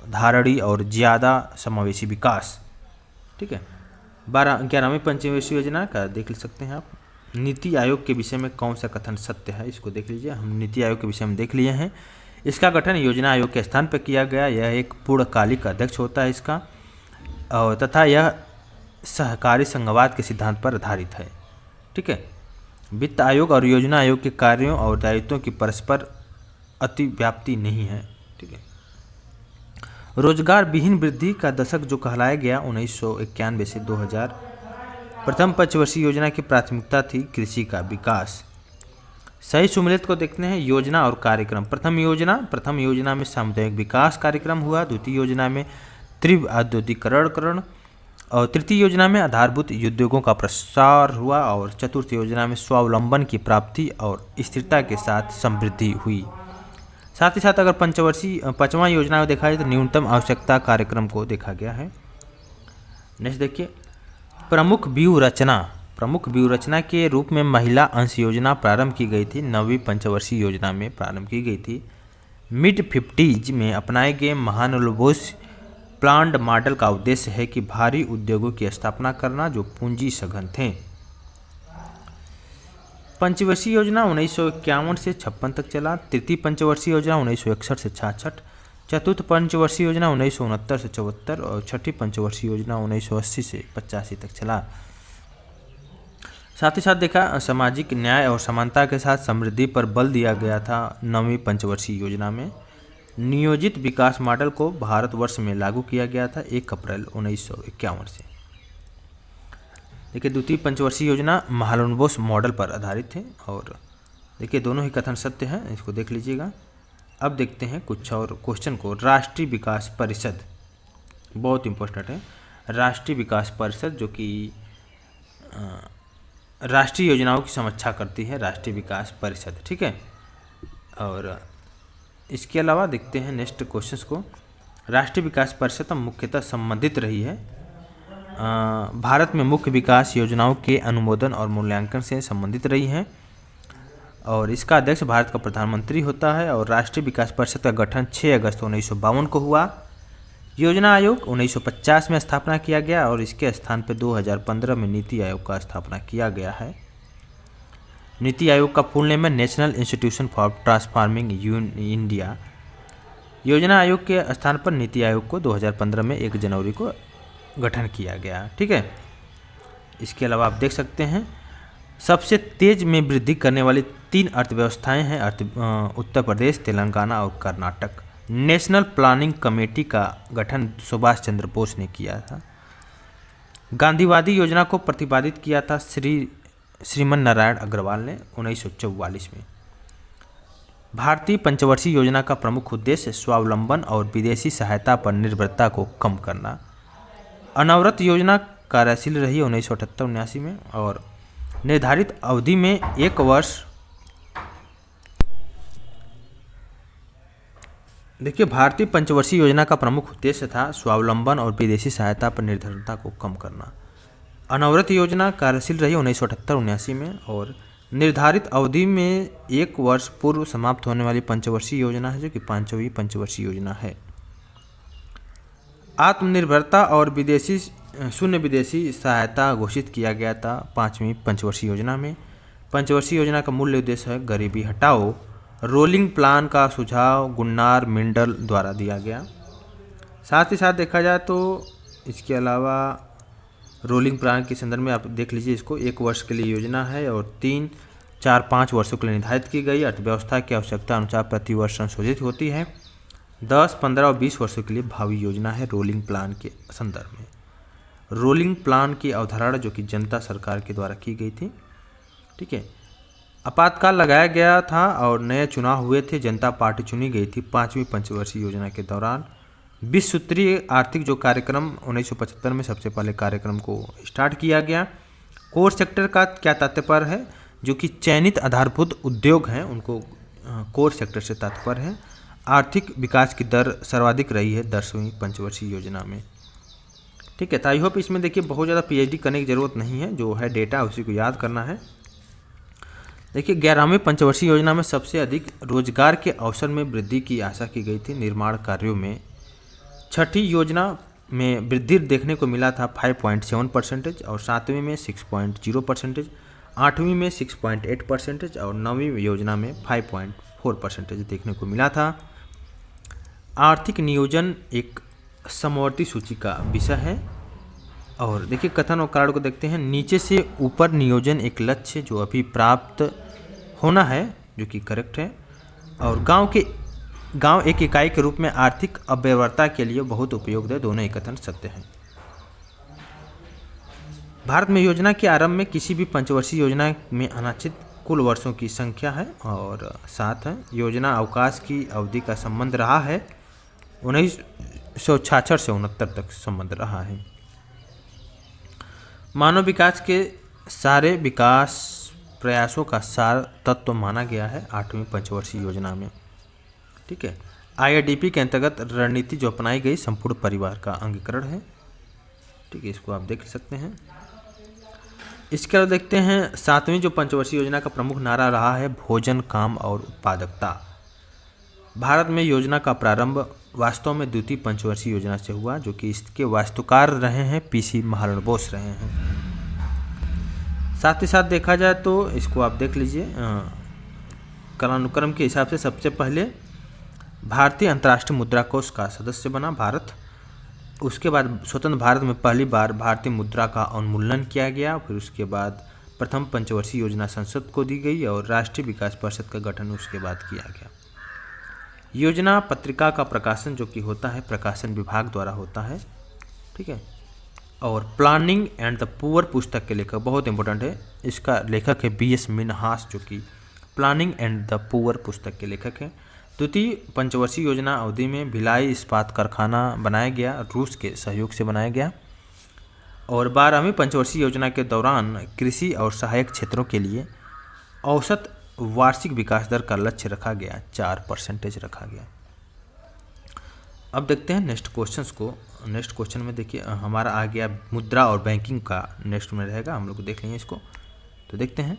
धारणी और ज़्यादा समावेशी विकास। ठीक है, 11वीं पंचवर्षीय योजना का देख सकते हैं आप। नीति आयोग के विषय में कौन सा कथन सत्य है, इसको देख लीजिए। हम नीति आयोग के विषय में देख लिए हैं। इसका गठन योजना आयोग के स्थान पर किया गया। यह एक पूर्णकालिक अध्यक्ष होता है इसका, और तथा यह सहकारी संघवाद के सिद्धांत पर आधारित है। ठीक है, वित्त आयोग और योजना आयोग के कार्यों और दायित्वों की परस्पर अतिव्याप्ति नहीं है। ठीक है, रोजगार विहीन वृद्धि का दशक जो कहलाया गया 1991 से 2000। प्रथम पंचवर्षीय योजना की प्राथमिकता थी कृषि का विकास। सही सुमेलित को देखते हैं, योजना और कार्यक्रम। प्रथम योजना में सामुदायिक विकास कार्यक्रम हुआ। द्वितीय योजना में तीव्र औद्योगिकरण और तृतीय योजना में आधारभूत उद्योगों का प्रसार हुआ और चतुर्थ योजना में स्वावलंबन की प्राप्ति और स्थिरता के साथ समृद्धि हुई। साथ ही साथ अगर पांचवां योजना को देखा जाए तो न्यूनतम आवश्यकता कार्यक्रम को देखा गया है। नेक्स्ट देखिए, प्रमुख व्यूह रचना के रूप में महिला अंश योजना प्रारंभ की गई थी। 9वीं पंचवर्षीय योजना में प्रारंभ की गई थी। मिड-50s में अपनाए गए महानुभावों प्लान्ड मॉडल का उद्देश्य है कि भारी उद्योगों की स्थापना करना जो पूंजी सघन थे। पंचवर्षीय योजना 1951 से 56 तक चला। तृतीय पंचवर्षीय योजना 1961 से 66। चतुर्थ पंचवर्षीय योजना 1969 से 74 और छठी पंचवर्षीय योजना 1980 से 85 तक चला। साथ ही साथ देखा सामाजिक न्याय और समानता के साथ समृद्धि पर बल दिया गया था। 9वीं पंचवर्षीय योजना में नियोजित विकास मॉडल को भारतवर्ष में लागू किया गया था 1 अप्रैल 1951 से। देखिए द्वितीय पंचवर्षीय योजना महालनोबिस मॉडल पर आधारित है और देखिए दोनों ही कथन सत्य हैं, इसको देख लीजिएगा। अब देखते हैं कुछ और क्वेश्चन को। राष्ट्रीय विकास परिषद बहुत इंपॉर्टेंट है। राष्ट्रीय विकास परिषद जो कि राष्ट्रीय योजनाओं की समीक्षा करती है, राष्ट्रीय विकास परिषद, ठीक है। और इसके अलावा देखते हैं नेक्स्ट क्वेश्चंस को। राष्ट्रीय विकास परिषद मुख्यतः संबंधित रही है भारत में मुख्य विकास योजनाओं के अनुमोदन और मूल्यांकन से संबंधित रही हैं और इसका अध्यक्ष भारत का प्रधानमंत्री होता है। और राष्ट्रीय विकास परिषद का गठन 6 अगस्त 1952 को हुआ। योजना आयोग 1950 में स्थापना किया गया और इसके स्थान पर 2015 में नीति आयोग का स्थापना किया गया है। नीति आयोग का फुल नेम है national institution for transforming India. योजना आयोग के स्थान पर नीति आयोग को 2015 में 1 जनवरी को गठन किया गया, ठीक है। इसके अलावा आप देख सकते हैं सबसे तेज में वृद्धि करने वाली 3 अर्थव्यवस्थाएं हैं उत्तर प्रदेश, तेलंगाना और कर्नाटक। नेशनल प्लानिंग कमेटी का गठन सुभाष चंद्र बोस ने किया था। गांधीवादी योजना को प्रतिपादित किया था श्रीमन नारायण अग्रवाल ने 1944 में। भारतीय पंचवर्षीय योजना का प्रमुख उद्देश्य स्वावलंबन और विदेशी सहायता पर निर्भरता को कम करना। अनवरत योजना कार्यशील रही 1978-79 में और निर्धारित अवधि में 1 वर्ष। देखिए भारतीय पंचवर्षीय योजना का प्रमुख उद्देश्य था स्वावलंबन और विदेशी सहायता पर निर्भरता को कम करना। अनवरत योजना कार्यशील रही 1978-79 में और निर्धारित अवधि में 1 वर्ष पूर्व समाप्त होने वाली पंचवर्षीय योजना है जो कि 5वीं पंचवर्षीय योजना है। आत्मनिर्भरता और शून्य विदेशी सहायता घोषित किया गया था 5वीं पंचवर्षीय योजना में। पंचवर्षीय योजना का मूल उद्देश्य है गरीबी हटाओ। रोलिंग प्लान का सुझाव गुन्नार मिंडल द्वारा दिया गया। साथ ही साथ देखा जाए तो इसके अलावा रोलिंग प्लान के संदर्भ में आप देख लीजिए, इसको 1 वर्ष के लिए योजना है और 3, 4, 5 वर्षों के लिए निर्धारित की गई। अर्थव्यवस्था की आवश्यकता अनुसार प्रति वर्ष संशोधित होती है। 10, 15 और 20 वर्षों के लिए भावी योजना है रोलिंग प्लान के संदर्भ में। रोलिंग प्लान की अवधारणा जो कि जनता सरकार के द्वारा की गई थी, ठीक है। आपातकाल लगाया गया था और नए चुनाव हुए थे। जनता पार्टी चुनी गई थी 5वीं पंचवर्षीय योजना के दौरान। 20 सूत्रीय आर्थिक जो कार्यक्रम 1975 में सबसे पहले कार्यक्रम को स्टार्ट किया गया। कोर सेक्टर का क्या तात्पर्य है, जो कि चयनित आधारभूत उद्योग हैं उनको कोर सेक्टर से तात्पर्य है। आर्थिक विकास की दर सर्वाधिक रही है 10वीं पंचवर्षीय योजना में, ठीक है। तो आई होप इसमें देखिए बहुत ज़्यादा पीएचडी करने की ज़रूरत नहीं है, जो है डेटा उसी को याद करना है। देखिए 11वीं पंचवर्षीय योजना में सबसे अधिक रोजगार के अवसर में वृद्धि की आशा की गई थी निर्माण कार्यों में। छठी योजना में वृद्धि देखने को मिला था 5.7% और 7वीं में 6.0%, 8वीं में 6.8% और 9वीं योजना में 5.4% देखने को मिला था। आर्थिक नियोजन एक समवर्ती सूची का विषय है और देखिए कथन और कारण को देखते हैं। नीचे से ऊपर नियोजन एक लक्ष्य जो अभी प्राप्त होना है, जो कि करेक्ट है। और गांव एक इकाई के रूप में आर्थिक अव्यवहार्यता के लिए बहुत उपयोगी है, दोनों ही कथन सत्य हैं। भारत में योजना के आरंभ में किसी भी पंचवर्षीय योजना में अनाचित कुल वर्षों की संख्या है और 7 है। योजना अवकाश की अवधि का संबंध रहा है 1966 से 69 तक संबंध रहा है। मानव विकास के सारे विकास प्रयासों का सार तत्व माना गया है 8वीं पंचवर्षीय योजना में, ठीक है। आईआरडीपी के अंतर्गत रणनीति जो अपनाई गई संपूर्ण परिवार का अंगीकरण है, ठीक है। इसको आप देख सकते हैं। इसके अलावा देखते हैं 7वीं जो पंचवर्षीय योजना का प्रमुख नारा रहा है भोजन, काम और उत्पादकता। भारत में योजना का प्रारंभ वास्तव में द्वितीय पंचवर्षीय योजना से हुआ, जो कि इसके वास्तुकार रहे हैं पीसी महालनोबिस रहे हैं। साथ ही साथ देखा जाए तो इसको आप देख लीजिए, कालानुक्रम के हिसाब से सबसे पहले भारतीय अंतर्राष्ट्रीय मुद्रा कोष का सदस्य बना भारत। उसके बाद स्वतंत्र भारत में पहली बार भारतीय मुद्रा का उन्मूलन किया गया। फिर उसके बाद प्रथम पंचवर्षीय योजना संसद को दी गई और राष्ट्रीय विकास परिषद का गठन उसके बाद किया गया। योजना पत्रिका का प्रकाशन जो कि होता है प्रकाशन विभाग द्वारा होता है, ठीक है। और प्लानिंग एंड द पुअर पुस्तक के लेखक बहुत इंपॉर्टेंट है, इसका लेखक है BS मिन्हास, जो कि प्लानिंग एंड द पुअर पुस्तक के लेखक हैं। द्वितीय पंचवर्षीय योजना अवधि में भिलाई इस्पात कारखाना बनाया गया, रूस के सहयोग से बनाया गया। और 12वीं पंचवर्षीय योजना के दौरान कृषि और सहायक क्षेत्रों के लिए औसत वार्षिक विकास दर का लक्ष्य रखा गया, 4% रखा गया। अब देखते हैं नेक्स्ट क्वेश्चंस को। नेक्स्ट क्वेश्चन में देखिए हमारा आ गया मुद्रा और बैंकिंग का, नेक्स्ट में रहेगा, हम लोग देख लेंगे इसको। तो देखते हैं।